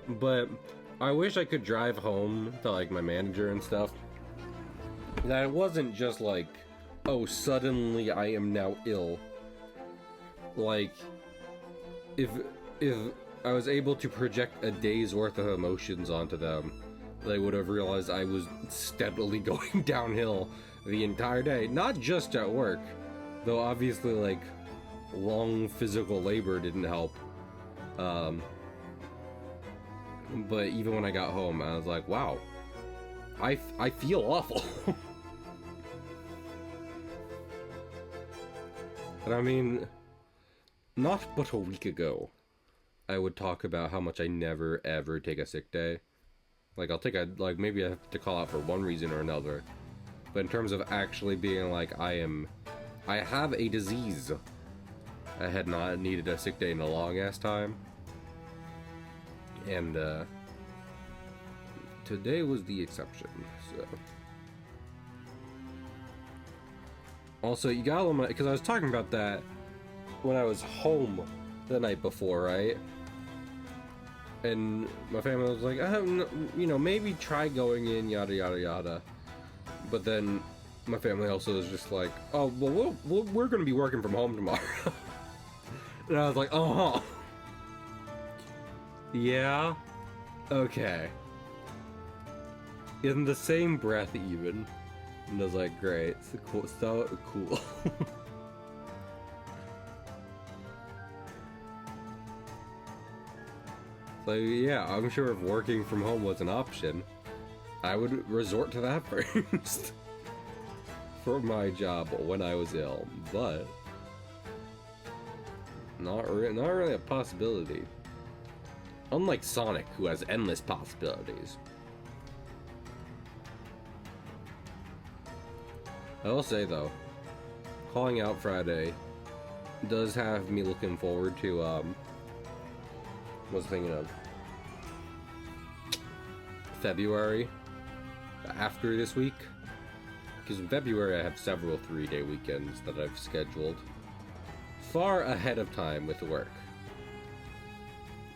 Speaker 2: But I wish I could drive home to, like, my manager and stuff. That it wasn't just like, oh, suddenly I am now ill. Like, if I was able to project a day's worth of emotions onto them, they would have realized I was steadily going downhill the entire day. Not just at work, though obviously, like, long physical labor didn't help. But even when I got home, I was like, wow, I feel awful. And I mean, not but a week ago, I would talk about how much I never ever take a sick day. Like, maybe I have to call out for one reason or another. But in terms of actually being like, I have a disease. I had not needed a sick day in a long ass time. And, today was the exception, so. Also, you gotta limit, because I was talking about that when I was home the night before, right? And my family was like, you know, maybe try going in, yada, yada, yada. But then my family also was just like, oh, well, we're gonna be working from home tomorrow. And I was like, oh, yeah, okay. In the same breath, even. And I was like, great, so cool. So yeah, I'm sure if working from home was an option, I would resort to that first for my job when I was ill, but not really a possibility. Unlike Sonic, who has endless possibilities. I will say though, calling out Friday does have me looking forward to was thinking of February after this week, because in February I have several 3-day weekends that I've scheduled far ahead of time with work.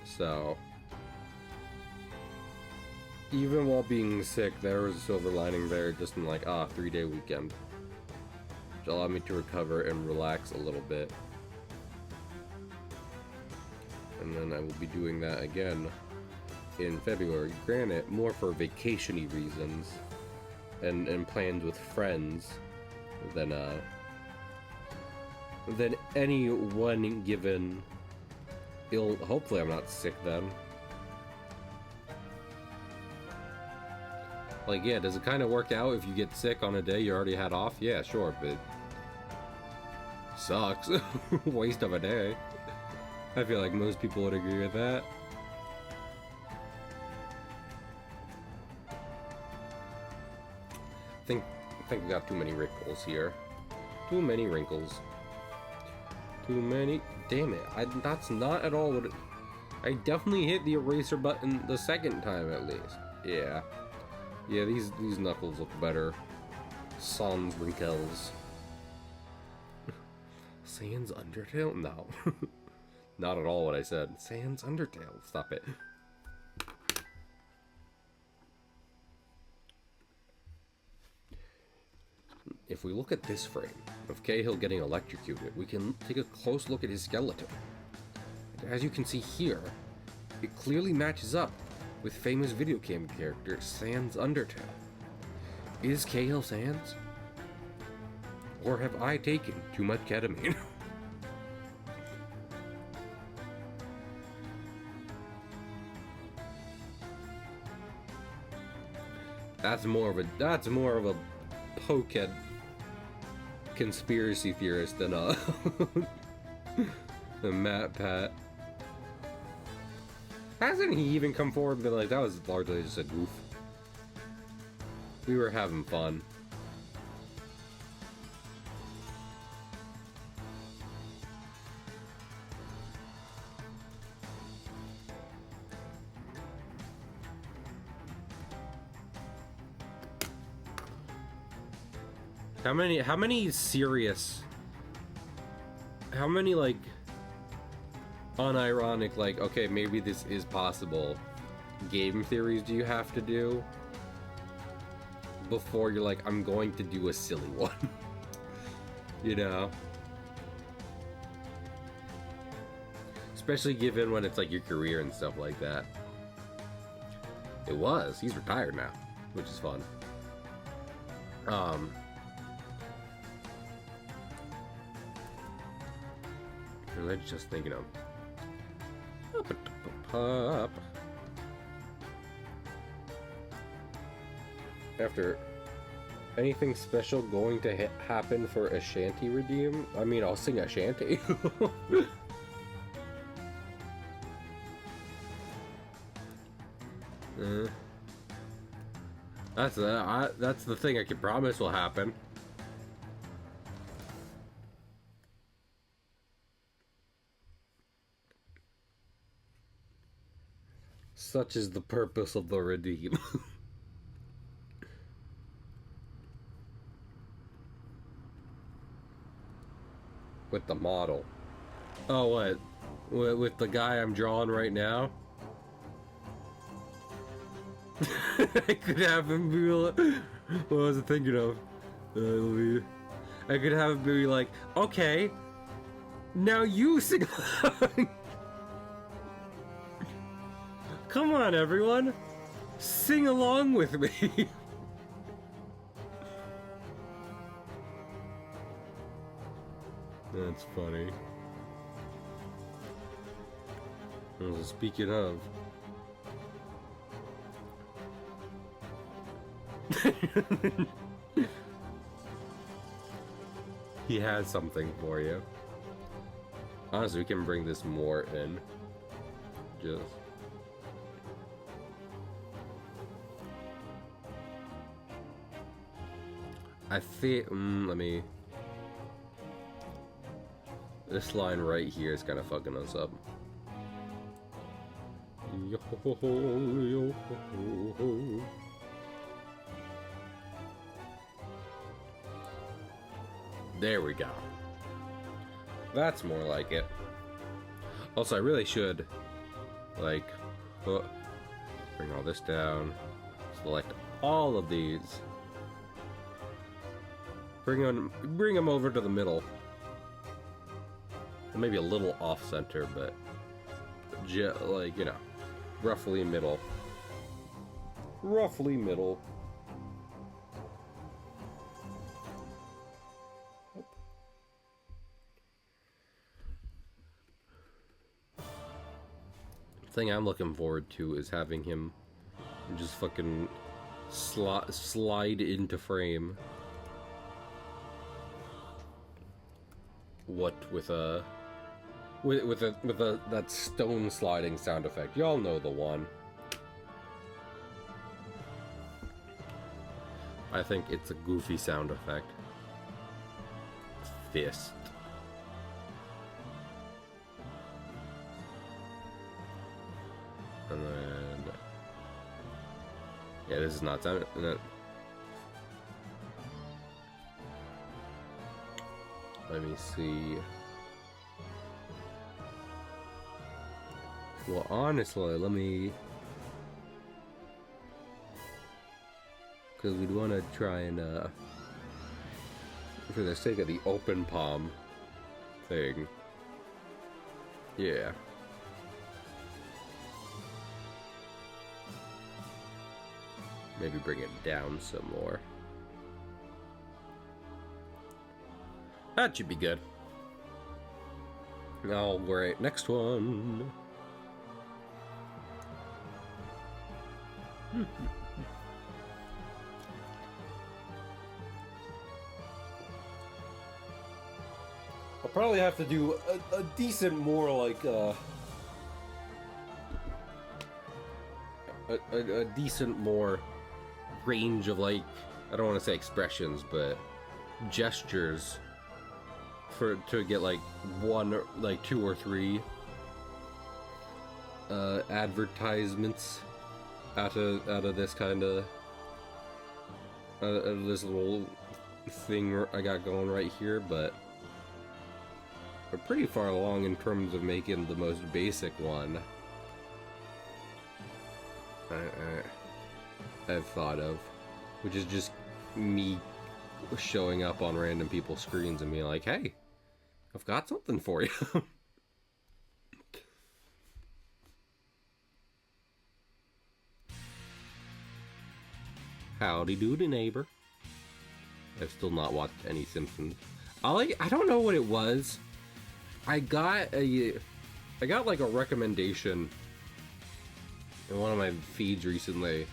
Speaker 2: So, even while being sick, there was a silver lining there, just in like, 3-day weekend. Which allowed me to recover and relax a little bit. And then I will be doing that again in February. Granted, more for vacation-y reasons and plans with friends than any one given hopefully I'm not sick then. Like, yeah, does it kind of work out if you get sick on a day you already had off? Yeah, sure, but sucks. Waste of a day. I feel like most people would agree with that. I think we got too many wrinkles here. Too many wrinkles. Too many. Damn it! That's not at all what. I definitely hit the eraser button the second time at least. Yeah. Yeah, these knuckles look better. Sans wrinkles. Sans Undertale? No. Not at all what I said. Sans Undertale. Stop it. If we look at this frame of Cahill getting electrocuted, we can take a close look at his skeleton. As you can see here, it clearly matches up with famous video game character Sans Undertale. Is Cahill Sans? Or have I taken too much ketamine? That's more of a poke at conspiracy theorist than a Matt Pat. Hasn't he even come forward and been like, that was largely just a goof? We were having fun. How many serious, how many like unironic, like, okay, maybe this is possible game theories do you have to do before you're like, I'm going to do a silly one? You know? Especially given when it's like your career and stuff like that. He's retired now, which is fun. And I'm just thinking of after anything special going to happen for a shanty redeem? I mean, I'll sing a shanty. That's the thing I can promise will happen. Such is the purpose of the redeem. With the model. Oh, what? With the guy I'm drawing right now? I could have him be like, what was I thinking of? I could have him be like, okay, now you sing along. Come on, everyone, sing along with me. That's funny. Well, speaking of. He has something for you. Honestly, we can bring this more in. Just. I think. Let me. This line right here is kind of fucking us up. Yo ho ho, yo ho ho. There we go. That's more like it. Also, I really should, like, bring all this down. Select all of these. Bring them over to the middle. Maybe a little off-center, but like, you know, roughly middle. Roughly middle. The thing I'm looking forward to is having him just fucking slide into frame. What with that stone sliding sound effect. Y'all know the one. I think it's a goofy sound effect. Fist. And then, yeah, this is not sound. Let me see. Well, honestly, let me, because we'd want to try and, for the sake of the open palm thing, yeah. Maybe bring it down some more. That should be good. All right, next one. I'll probably have to do a decent more like a decent more range of, like, I don't want to say expressions, but gestures to get like one, like 2 or 3 advertisements out of this kind of this little thing I got going right here, but we're pretty far along in terms of making the most basic one I've thought of, which is just me showing up on random people's screens and being like, hey, I've got something for you. Howdy doody, neighbor. I've still not watched any Simpsons. I don't know what it was. I got like a recommendation in one of my feeds recently,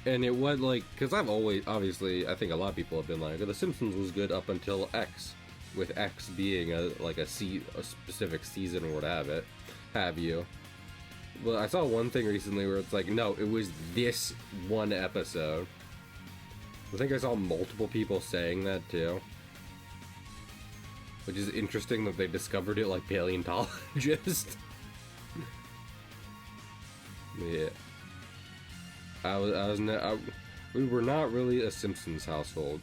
Speaker 2: and it was like, because I've always, obviously, I think a lot of people have been like, The Simpsons was good up until X, with X being a specific season or what have you. But I saw one thing recently where it's like, no, it was this one episode. I think I saw multiple people saying that too. Which is interesting that they discovered it like paleontologists. Yeah. We were not really a Simpsons household.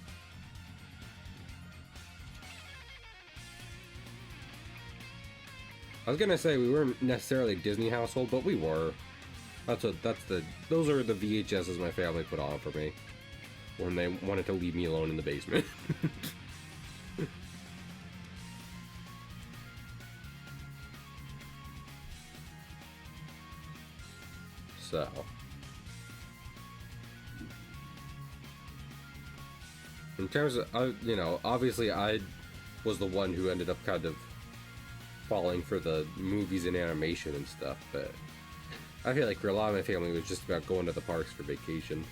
Speaker 2: I was gonna say we weren't necessarily a Disney household, but we were. Those are the VHSs my family put on for me when they wanted to leave me alone in the basement. So, in terms of, obviously I was the one who ended up kind of falling for the movies and animation and stuff, but I feel like for a lot of my family it was just about going to the parks for vacation.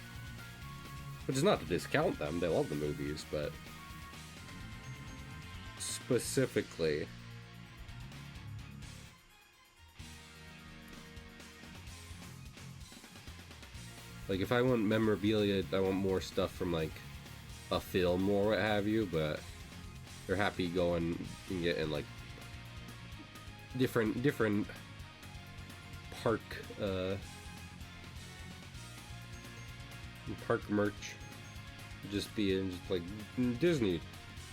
Speaker 2: Which is not to discount them, they love the movies, but specifically, like, if I want memorabilia, I want more stuff from, like, a film or what have you, but they're happy going and getting, like, different park merch. Just being just like, Disney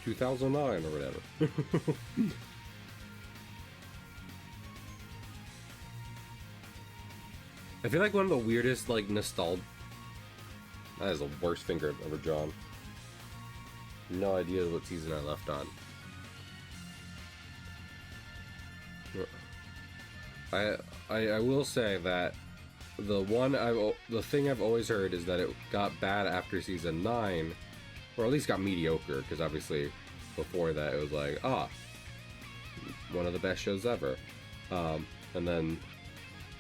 Speaker 2: 2009 or whatever. I feel like one of the weirdest, like, nostalgia... That is the worst finger I've ever drawn. No idea what season I left on. I will say that the thing I've always heard is that it got bad after season 9, or at least got mediocre, because obviously before that it was like, one of the best shows ever. And then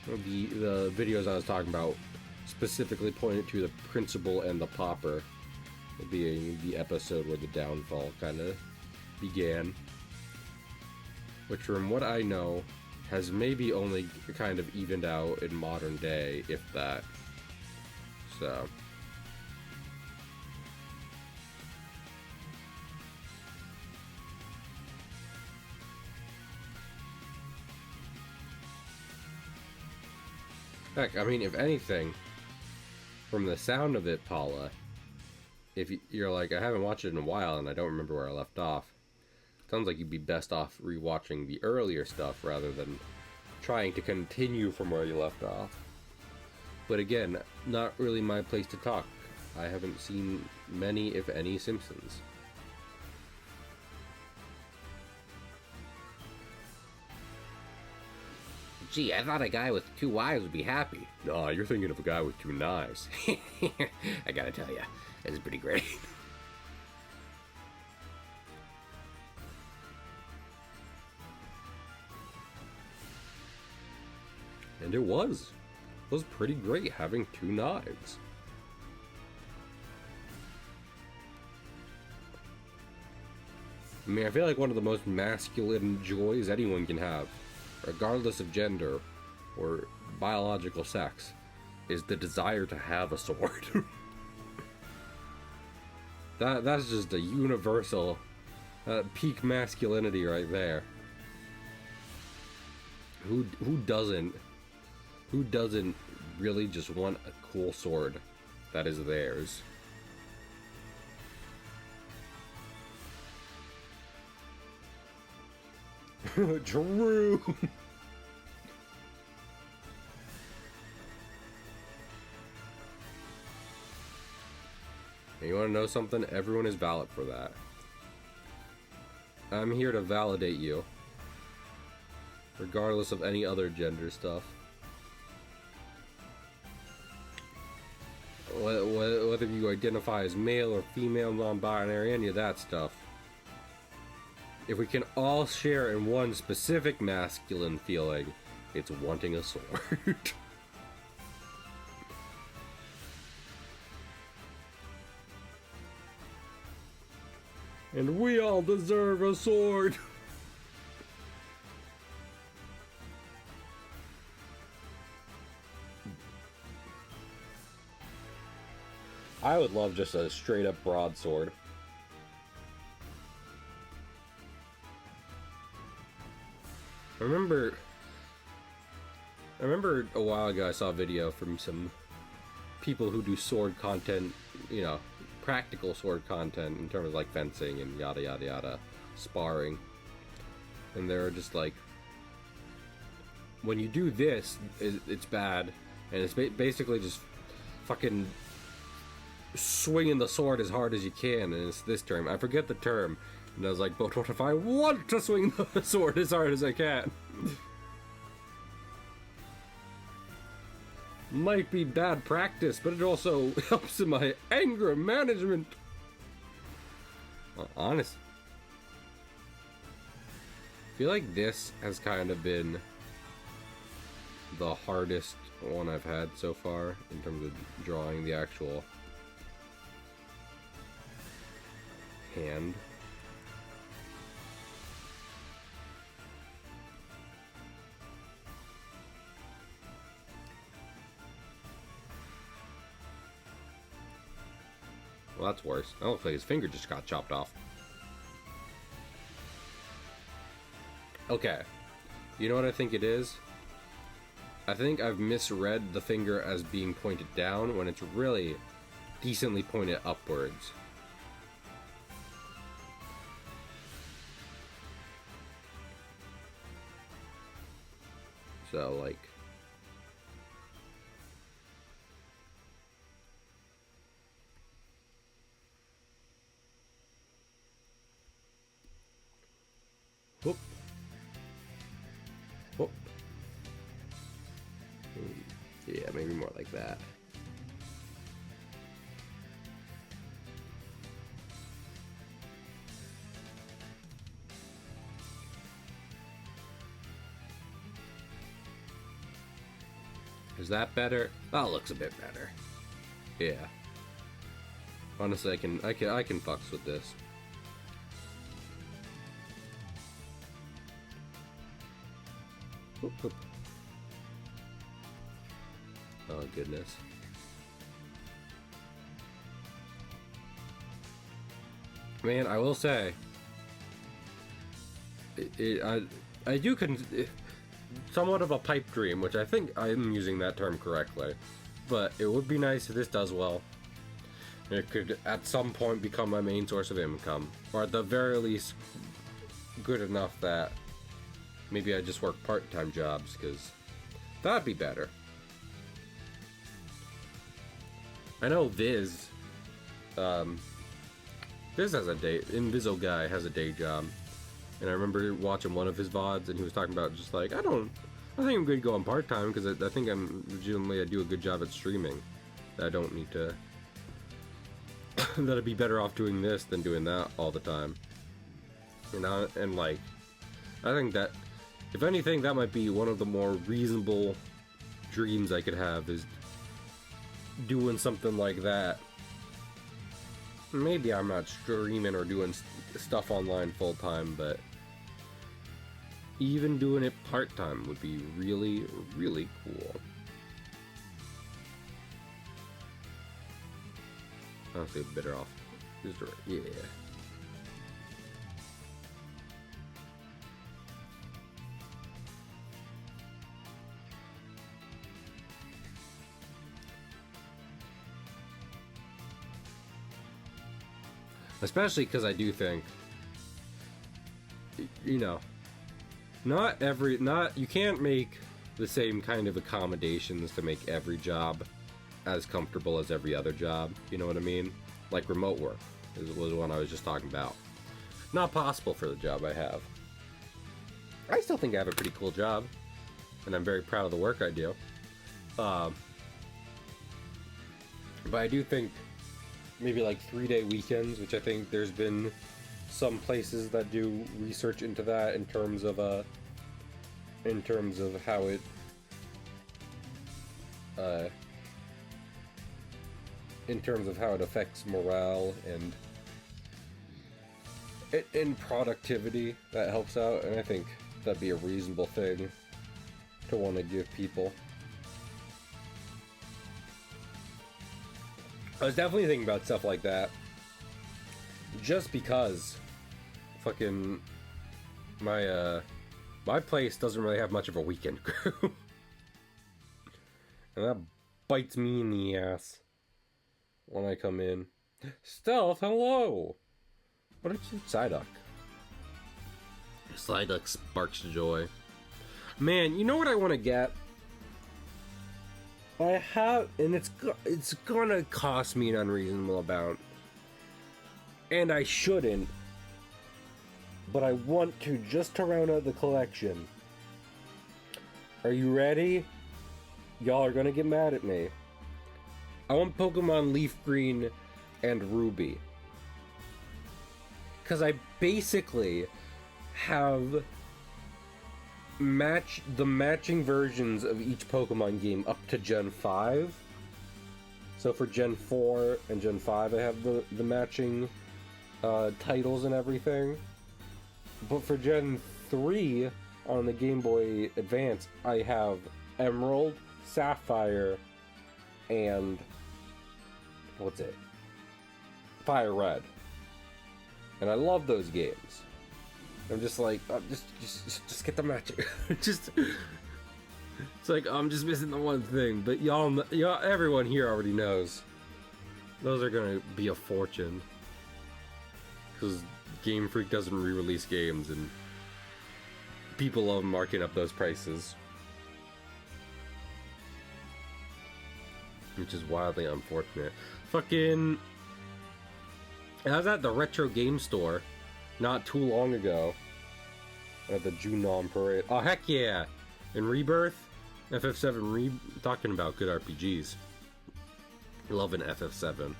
Speaker 2: the videos I was talking about specifically pointed to the principal and the pauper being the episode where the downfall kind of began, which from what I know has maybe only kind of evened out in modern day, if that. So heck, I mean, if anything, from the sound of it, Paula, if you're like, I haven't watched it in a while and I don't remember where I left off, sounds like you'd be best off rewatching the earlier stuff rather than trying to continue from where you left off. But again, not really my place to talk. I haven't seen many, if any, Simpsons. Gee, I thought a guy with 2 wives would be happy. No, you're thinking of a guy with 2 knives. I gotta tell ya, it's pretty great. And it was pretty great having 2 knives. I mean, I feel like one of the most masculine joys anyone can have, regardless of gender or biological sex, is the desire to have a sword. That's just a universal peak masculinity right there. Who doesn't really just want a cool sword that is theirs? True. And you want to know something? Everyone is valid for that. I'm here to validate you, regardless of any other gender stuff. Whether you identify as male or female, non-binary, any of that stuff. If we can all share in one specific masculine feeling, it's wanting a sword. And we all deserve a sword. I would love just a straight up broadsword. I remember a while ago I saw a video from some people who do sword content, you know, practical sword content in terms of like fencing and yada yada yada, sparring. And they're just like, when you do this, it's bad, and it's basically just fucking swinging the sword as hard as you can, and it's this term. I forget the term. And I was like, but what if I want to swing the sword as hard as I can? Might be bad practice, but it also helps in my anger management. Well, honest. I feel like this has kind of been the hardest one I've had so far in terms of drawing the actual hand. Well, that's worse. That looks like his finger just got chopped off. Okay. You know what I think it is? I think I've misread the finger as being pointed down when it's really decently pointed upwards. though, like... Whoop. Whoop. Yeah, maybe more like that. Is that better? That looks a bit better. Yeah. Honestly, I can fucks with this. Whoop, whoop. Oh goodness. Man, I will say, I do somewhat of a pipe dream, which I think I'm using that term correctly, but it would be nice if this does well. It could at some point become my main source of income, or at the very least good enough that maybe I just work part-time jobs, because that'd be better. I know Viz has a day, Inviso guy has a day job, and I remember watching one of his VODs, and he was talking about just like, I think I'm good going part-time, because I think I do a good job at streaming. I don't need to, that I'd be better off doing this than doing that all the time. And like, I think that, if anything, that might be one of the more reasonable dreams I could have, is doing something like that. Maybe I'm not streaming or doing stuff online full-time, but even doing it part-time would be really, really cool. Honestly, better off. Yeah. Especially because I do think, you know, you can't make the same kind of accommodations to make every job as comfortable as every other job, you know what I mean? Like remote work was one I was just talking about. Not possible for the job I have. I still think I have a pretty cool job, and I'm very proud of the work I do. But I do think maybe like 3-day weekends, which I think there's been some places that do research into that in terms of how it affects morale and productivity. That helps out, and I think that'd be a reasonable thing to want to give people. I was definitely thinking about stuff like that, just because fucking my place doesn't really have much of a weekend crew. And that bites me in the ass when I come in. Stealth, hello! What a cute Psyduck. Psyduck sparks joy. Man, you know what I want to get? I have, and it's gonna cost me an unreasonable amount, and I shouldn't, but I want to, just to round out the collection. Are you ready? Y'all are gonna get mad at me. I want Pokemon Leaf Green and Ruby, because I basically have the matching versions of each Pokemon game up to Gen 5. So for Gen 4 and Gen 5 I have the matching titles and everything. But for Gen 3 on the Game Boy Advance, I have Emerald, Sapphire, and what's it? Fire Red. And I love those games. I'm just like, just get the matching. It's like, I'm just missing the one thing. But y'all, everyone here already knows. Those are gonna be a fortune. Because Game Freak doesn't re-release games, and people love marking up those prices. which is wildly unfortunate. Fucking, I was at the retro game store not too long ago at the Junon Parade. Oh heck yeah! In Rebirth, FF7 talking about good RPGs. Love an FF7.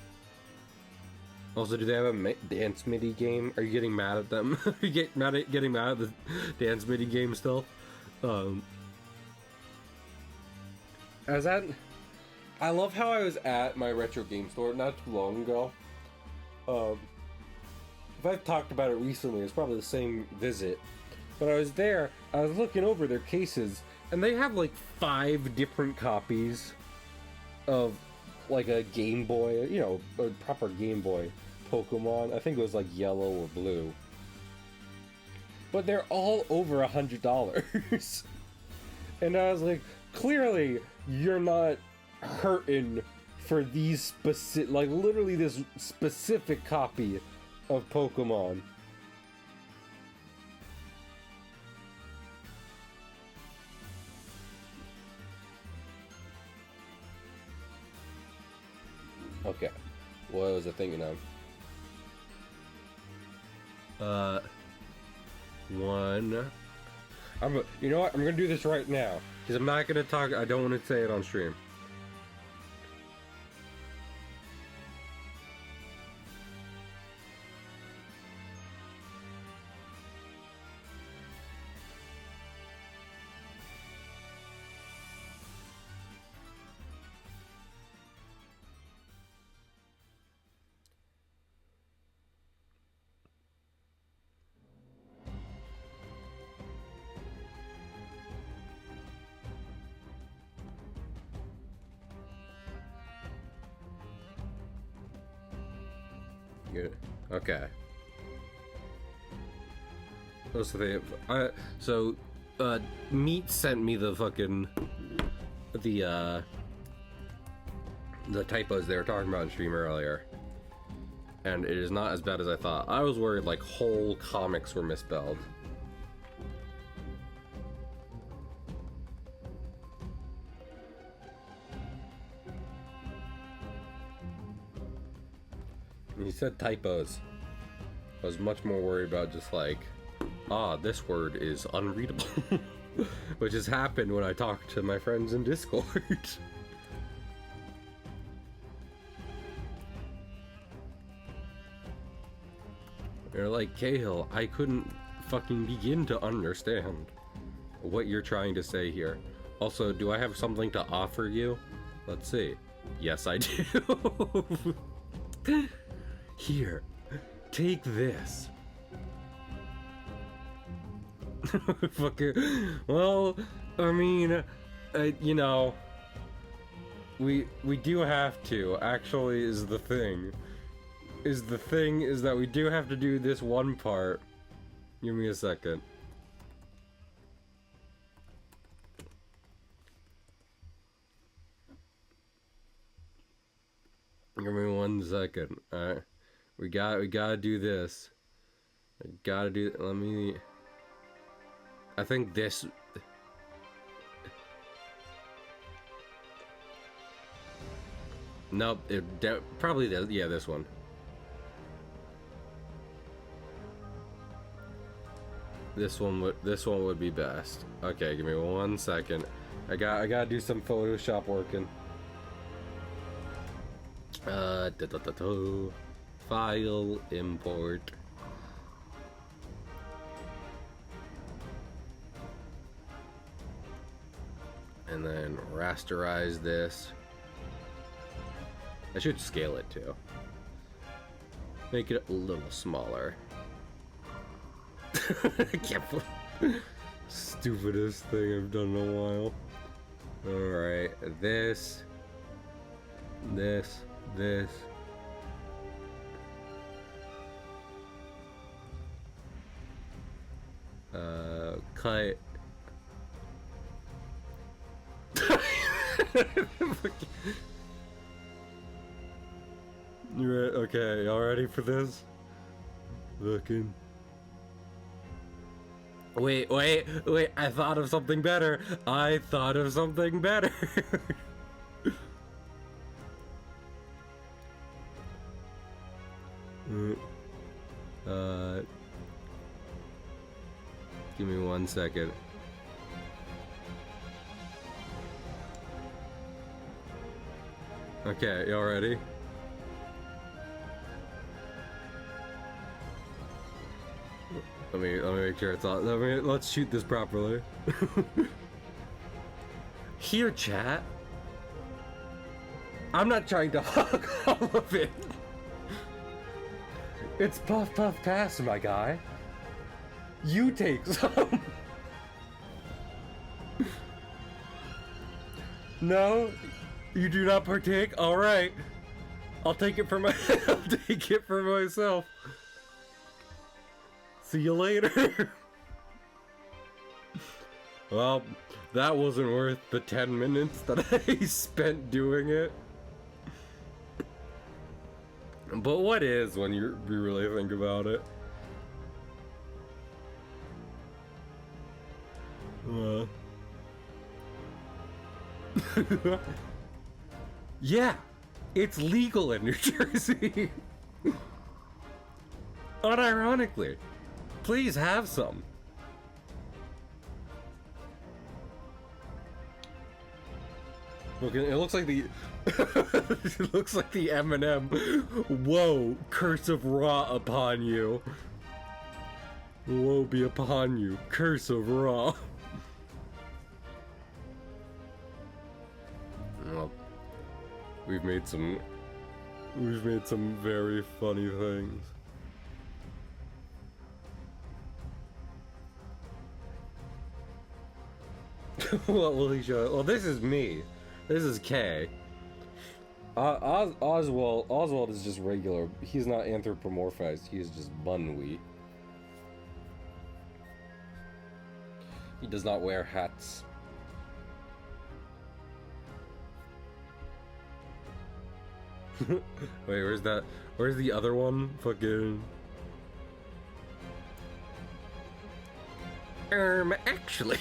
Speaker 2: Also, do they have a dance MIDI game? Are you getting mad at them? Are you getting mad at the dance MIDI game still? I love how I was at my retro game store not too long ago. If I've talked about it recently, it's probably the same visit. But I was there, I was looking over their cases, and they have like 5 different copies of like a Game Boy, you know, a proper Game Boy Pokemon. I think it was like yellow or blue. But they're all over $100. And I was like, clearly you're not hurting for these specific, like literally this specific copy of Pokemon. Okay, what was I thinking of? You know what? I'm gonna do this right now because I'm not gonna talk. I don't want to say it on stream. Okay. What's the thing? Meat sent me the fucking the typos they were talking about in stream earlier, and it is not as bad as I thought. I was worried like whole comics were misspelled. He said typos. I was much more worried about just like, this word is unreadable. Which has happened when I talk to my friends in Discord. They're like, Cahill, I couldn't fucking begin to understand what you're trying to say here. Also, do I have something to offer you? Let's see. Yes, I do. Here, take this. Fucking, well, I mean, you know, we do have to, actually, is the thing is that we do have to do this one part. Give me a second. Give me 1 second. Alright. We gotta do this. Let me... I think this... Nope, probably this one. This one would be best. Okay, give me 1 second. I gotta do some Photoshop working. File import. And then rasterize this. I should scale it too. Make it a little smaller. I can't stupidest thing I've done in a while. Alright, this. Cut. You ready? Okay, y'all ready for this? Looking. Wait, I thought of something better. Give me 1 second. Okay, y'all ready? Let me make sure it's on. Let's shoot this properly. Here, chat. I'm not trying to hug all of it. It's puff puff pass, my guy. You take some. No, you do not partake. All right, I'll take it for my. I'll take it for myself. See you later. Well, that wasn't worth the 10 minutes that I spent doing it. But what is when you really think about it? Yeah, it's legal in New Jersey. Unironically. Please have some. Look, it looks like the it looks like the M&M. Woe, curse of Ra upon you. Woe be upon you, curse of Ra. Well, we've made some very funny things. What will he show? Well, this is me. This is Kay. Oswald is just regular. He's not anthropomorphized. He is just Bunwee. He does not wear hats. Wait, where's that? Where's the other one? Fucking. Actually.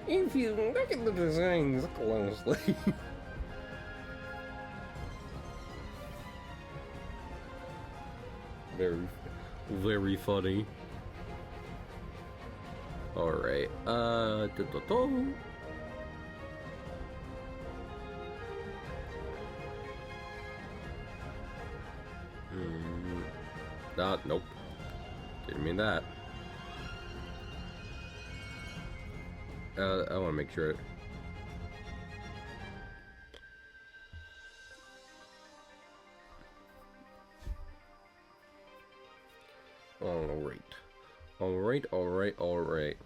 Speaker 2: If you look at the designs closely. Very funny. Alright, nope. Didn't mean that. I want to make sure. Alright.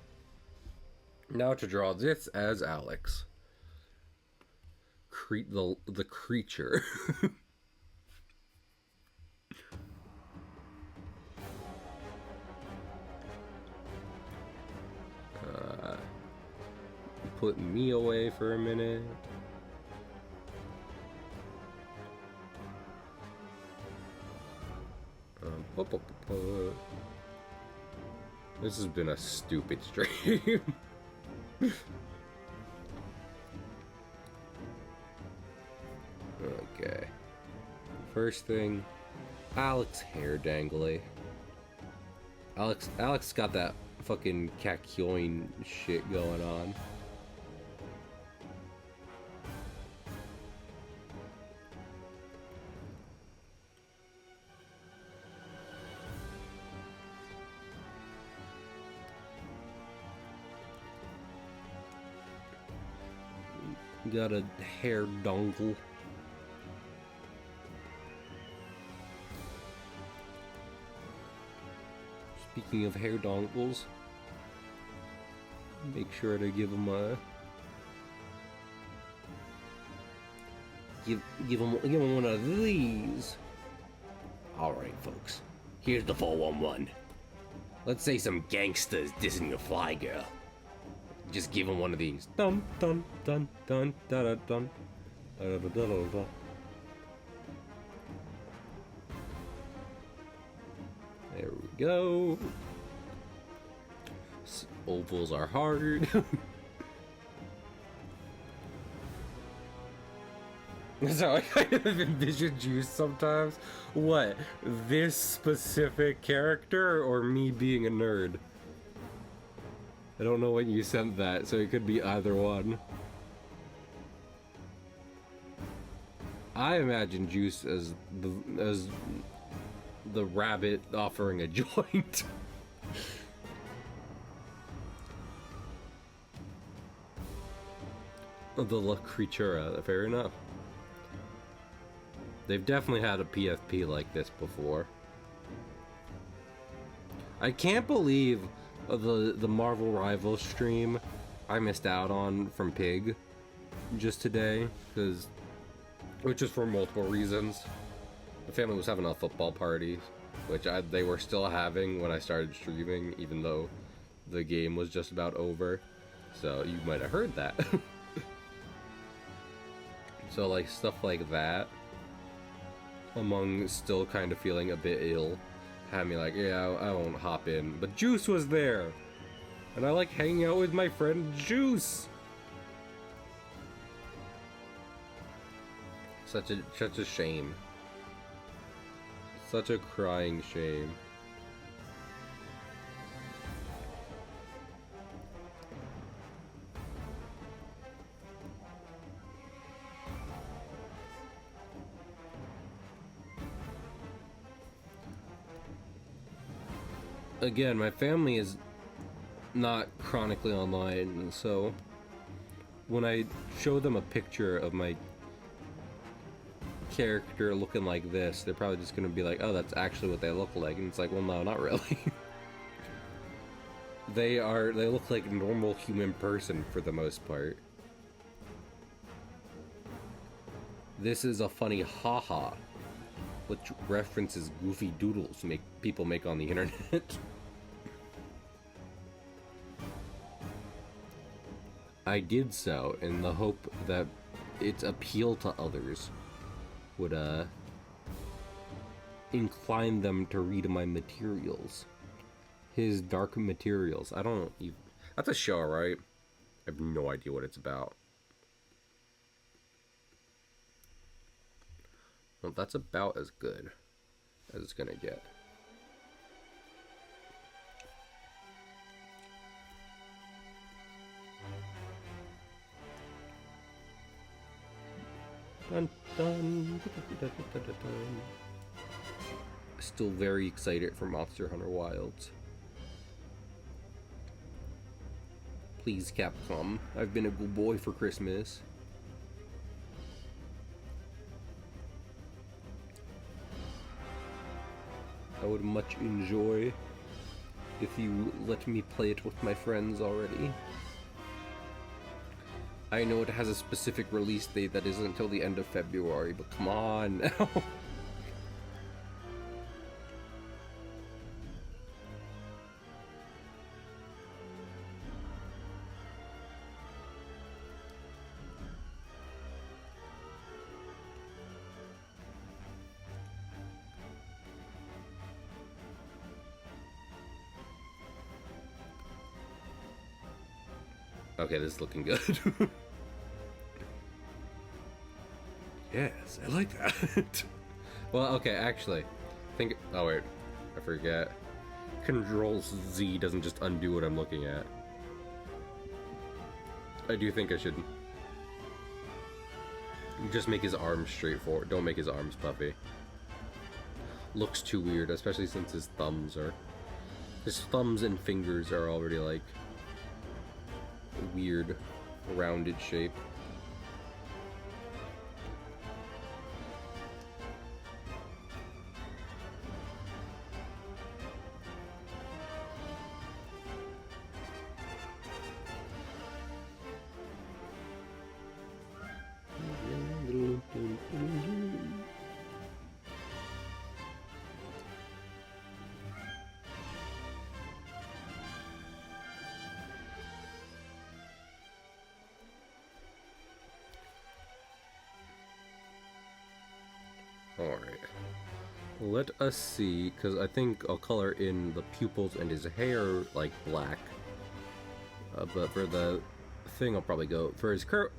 Speaker 2: Now to draw this as Alex. The creature. Put me away for a minute. This has been a stupid stream. Okay. First thing, Alex hair dangly. Alex got that fucking Cahill shit going on. Got a hair dongle. Speaking of hair dongles, make sure to give him a give him one of these. All right, folks. Here's the 411. Let's say some gangsters dissing a fly girl. Just give him one of these. Dun dun dun dun da da dun. Da da da da da. There we go. Ovals are hard. So I kind of envision Juice sometimes. What? This specific character or me being a nerd? I don't know when you sent that, so it could be either one. I imagine Juice as the rabbit offering a joint. The La Creatura, fair enough. They've definitely had a PFP like this before. I can't believe the Marvel Rivals stream I missed out on from Pig just today, which is for multiple reasons. The family was having a football party, which they were still having when I started streaming, even though the game was just about over. So you might have heard that. So like stuff like that, among still kind of feeling a bit ill, had me like, yeah, I won't hop in. But Juice was there, and I like hanging out with my friend Juice. Such a shame. Such a crying shame. Again, my family is not chronically online, so when I show them a picture of my character looking like this, they're probably just gonna be like, oh, that's actually what they look like. And it's like, well, no, not really. They look like a normal human person for the most part. This is a funny haha, which references goofy doodles people make on the internet. I did so in the hope that its appeal to others would incline them to read my materials. His dark materials. I don't even... That's a show, right? I have no idea what it's about. Well, that's about as good as it's gonna get. Dun, dun, dun, dun, dun. Still very excited for Monster Hunter Wilds. Please, Capcom. I've been a good boy for Christmas. I would much enjoy if you let me play it with my friends already. I know it has a specific release date that isn't until the end of February, but come on now. Okay, this is looking good. Yes, I like that. Well, okay, actually, oh wait, I forget. Control Z doesn't just undo what I'm looking at. I do think I should just make his arms straightforward. Don't make his arms puffy. Looks too weird, especially since his thumbs and fingers are already like weird, rounded shape. Alright. Let us see, because I think I'll color in the pupils and his hair like black. But for the thing, I'll probably go... For his coat,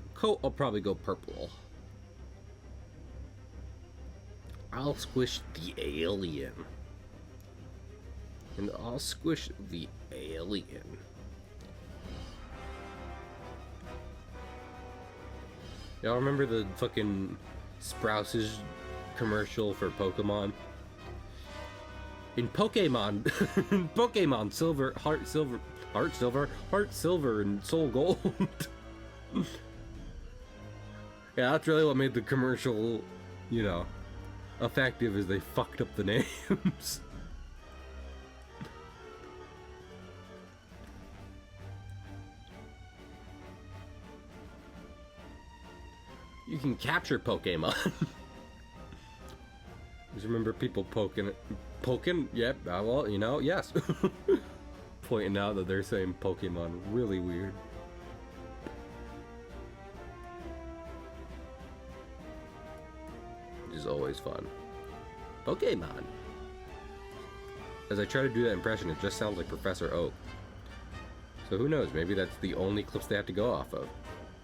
Speaker 2: I'll probably go purple. I'll squish the alien. And I'll squish the alien. Y'all remember the fucking Sprouse's commercial for Pokemon? In Pokemon, Pokemon Silver, Heart Silver, and Soul Gold. Yeah, that's really what made the commercial, you know, effective, is they fucked up the names. You can capture Pokemon. Just remember people poking? Yep, well, you know, yes. Pointing out that they're saying Pokemon really weird. Which is always fun. Pokemon. As I try to do that impression, it just sounds like Professor Oak. So who knows, maybe that's the only clips they have to go off of.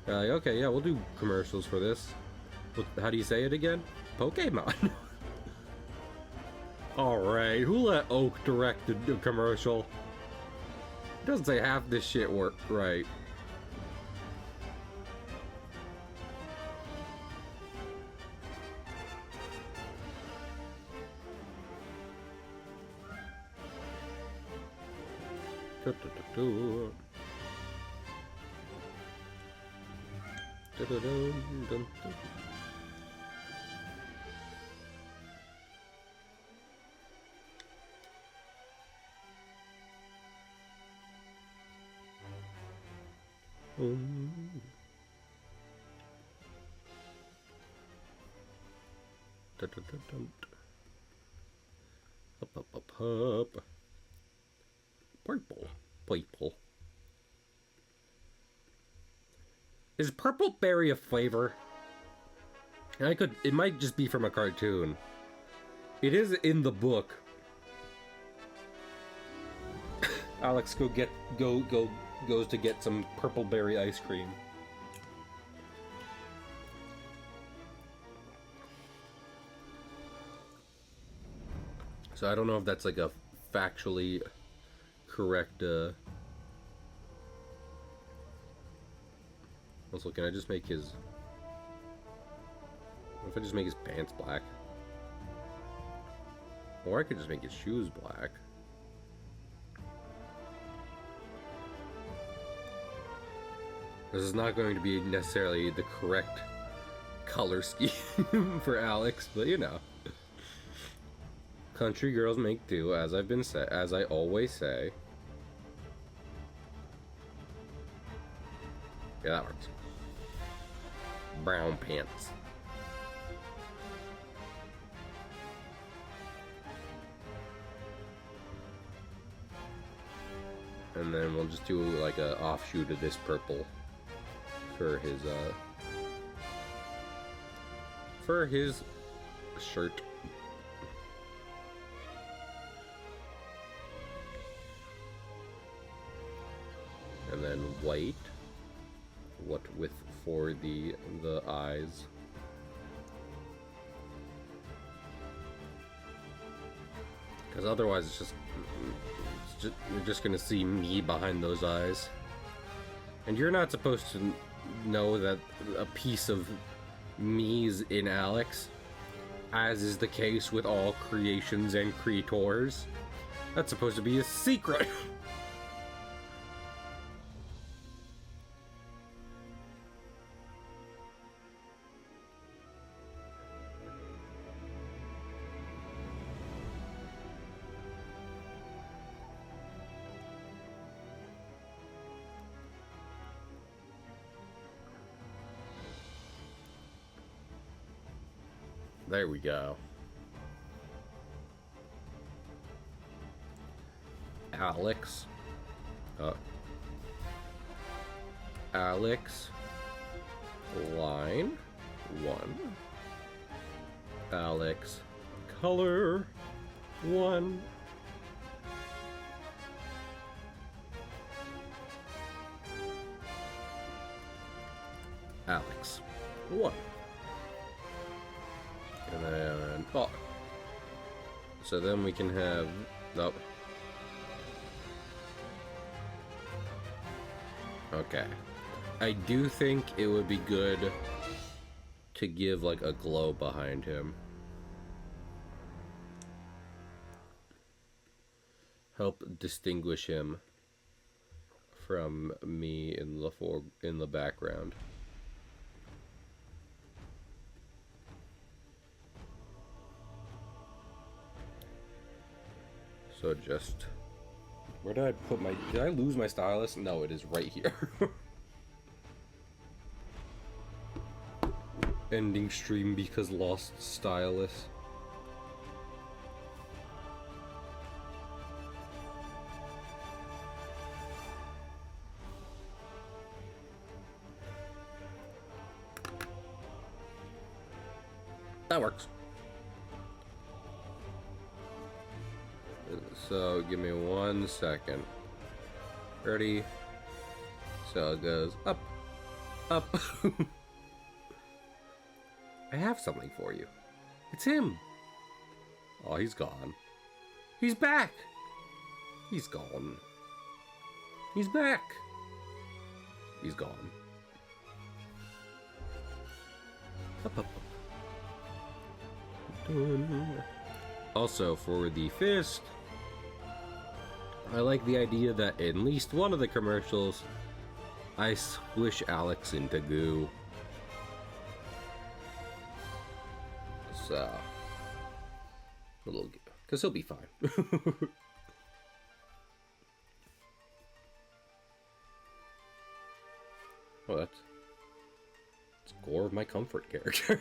Speaker 2: They're like, okay, yeah, we'll do commercials for this. How do you say it again? Pokemon. Alright, who let Oak direct the commercial? It doesn't say half this shit work right. Up. Purple. Is purple berry a flavor? It might just be from a cartoon. It is in the book. Alex goes to get some purple berry ice cream. So I don't know if that's like a factually correct, Also, can I just make his... What if I just make his pants black? Or I could just make his shoes black. This is not going to be necessarily the correct color scheme for Alex, but you know. Country girls make do, as I always say. Yeah, that works. Brown pants. And then we'll just do like a offshoot of this purple for his shirt. And then white. What with for the eyes? Because otherwise, you're just gonna see me behind those eyes, and you're not supposed to know that a piece of me's in Alex, as is the case with all creations and creators. That's supposed to be a secret. There we go. Alex. Alex. Line 1. Alex. Color 1. Alex 1. And then, oh. So then we can have, nope. Okay. I do think it would be good to give like a glow behind him. Help distinguish him from me in the background. So just, where did I put my, did I lose my stylus? No, it is right here. Ending stream because lost stylus. That works. So give me 1 second. Ready? So it goes up, up. I have something for you. It's him. Oh, he's gone. He's back. He's gone. He's back. He's gone. Up, up, up. Also, for the fist, I like the idea that in at least one of the commercials, I squish Alex into goo. So, a little goo, because he'll be fine. Oh, that's gore of my comfort character.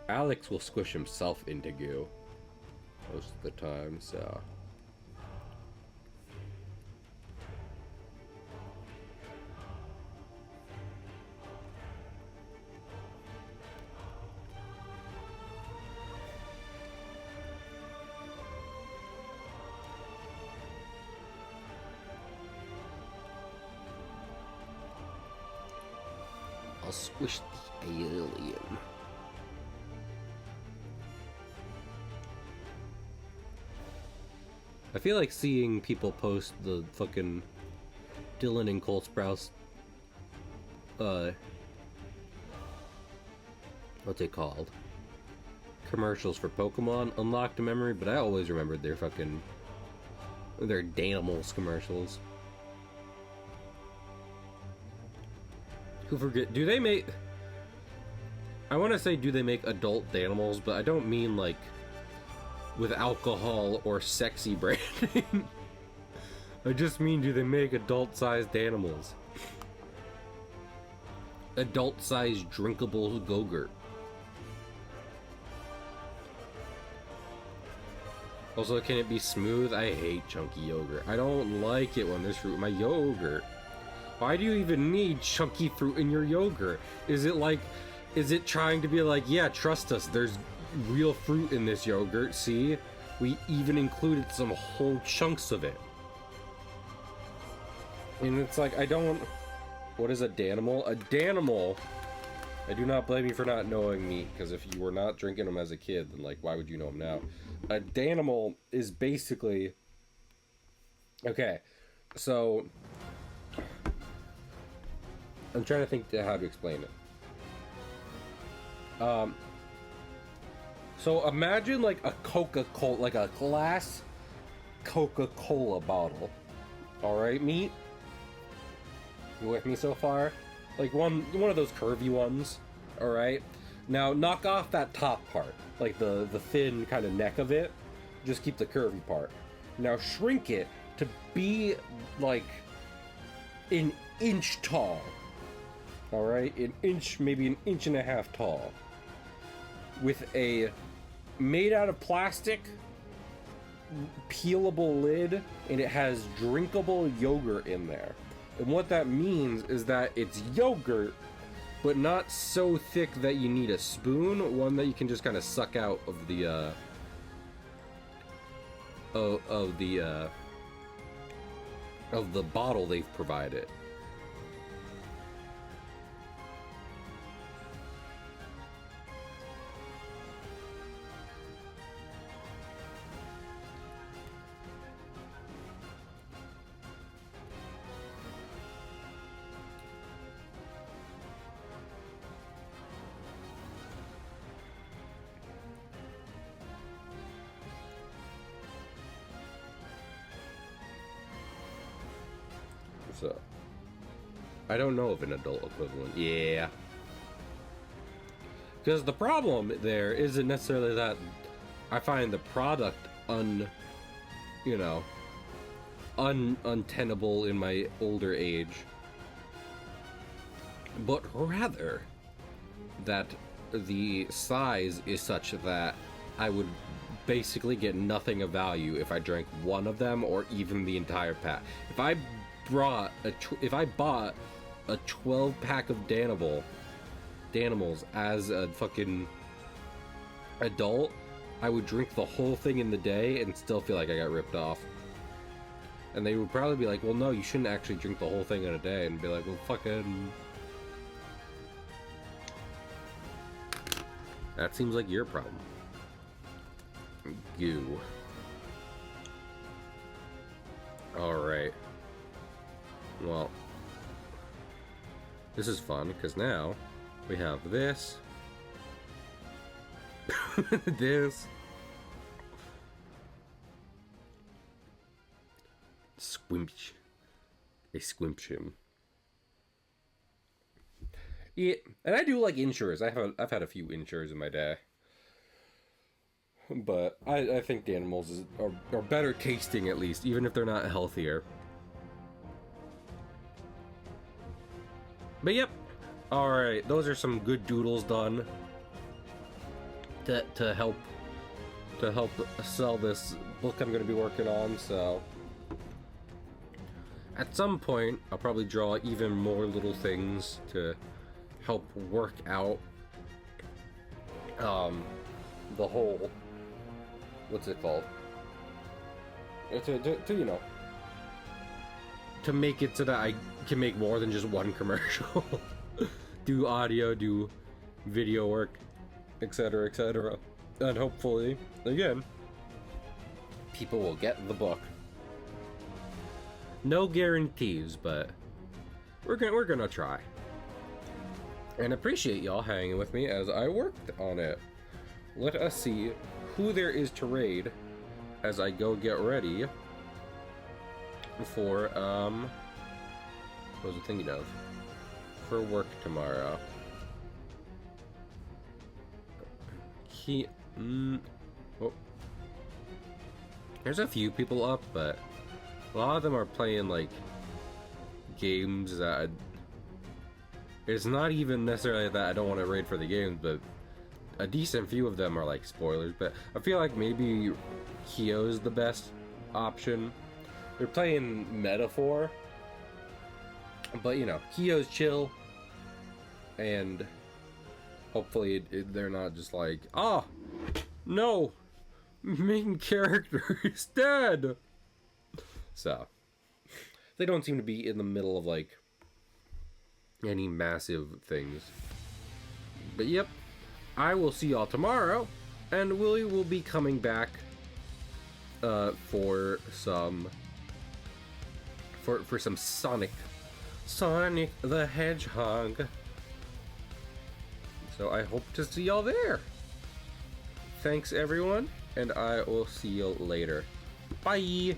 Speaker 2: Alex will squish himself into goo most of the time, so. I'll squish the alien. I feel like seeing people post the fucking Dylan and Cole Sprouse, what's it called? Commercials for Pokemon unlocked a memory, but I always remembered their Danimals commercials. Who forget? Do they make? I want to say, do they make adult Danimals? But I don't mean like with alcohol or sexy branding. I just mean, do they make adult-sized animals? Adult-sized drinkable Go-Gurt. Also, can it be smooth? I hate chunky yogurt. I don't like it when there's fruit in my yogurt. Why do you even need chunky fruit in your yogurt? Is it trying to be like, yeah, trust us, there's real fruit in this yogurt, see? We even included some whole chunks of it. And it's like, I don't... What is a Danimal? A Danimal, I do not blame you for not knowing meat, because if you were not drinking them as a kid, then like, why would you know them now? A Danimal is basically... Okay, so... I'm trying to think how to explain it. So imagine like a Coca-Cola, like a glass Coca-Cola bottle. Alright, meat? You with me so far? Like one of those curvy ones. Alright? Now knock off that top part. Like the thin kind of neck of it. Just keep the curvy part. Now shrink it to be like an inch tall. Alright? An inch, maybe an inch and a half tall. With a made out of plastic peelable lid, and it has drinkable yogurt in there. And what that means is that it's yogurt, but not so thick that you need a spoon, one that you can just kind of suck out of the of the bottle they've provided. So, I don't know of an adult equivalent. Yeah. Because the problem there isn't necessarily that I find the product untenable in my older age, but rather that the size is such that I would basically get nothing of value if I drank one of them or even the entire pack. If I bought a 12 pack of Danimals as a fucking adult, I would drink the whole thing in the day and still feel like I got ripped off. And they would probably be like, well, no, you shouldn't actually drink the whole thing in a day. And be like, well, fucking... That seems like your problem. Goo. Alright. Well, this is fun, because now we have this. This. Squimch. A squimpshim. Yeah, and I do like Insures. I've had a few Insures in my day. But I think the animals are better tasting, at least, even if they're not healthier. But yep. Alright, those are some good doodles done to help sell this book I'm going to be working on, so at some point I'll probably draw even more little things to help work out the whole, what's it called, to make it so that I can make more than just one commercial. Do audio, do video work, etc., etc. And hopefully, again, people will get the book. No guarantees, but we're gonna try. And appreciate y'all hanging with me as I worked on it. Let us see who there is to raid as I go get ready for what was I thinking of? For work tomorrow. Oh. There's a few people up, but a lot of them are playing like games that it's not even necessarily that I don't want to raid for the games, but a decent few of them are like spoilers. But I feel like maybe Cahill is the best option. They're playing Metaphor, but Kyo's chill, and hopefully they're not just like, oh, no, main character is dead. So, they don't seem to be in the middle of like any massive things. But yep, I will see y'all tomorrow, and Willie will be coming back for some Sonic the Hedgehog. So I hope to see y'all there. Thanks everyone, and I will see you later. Bye.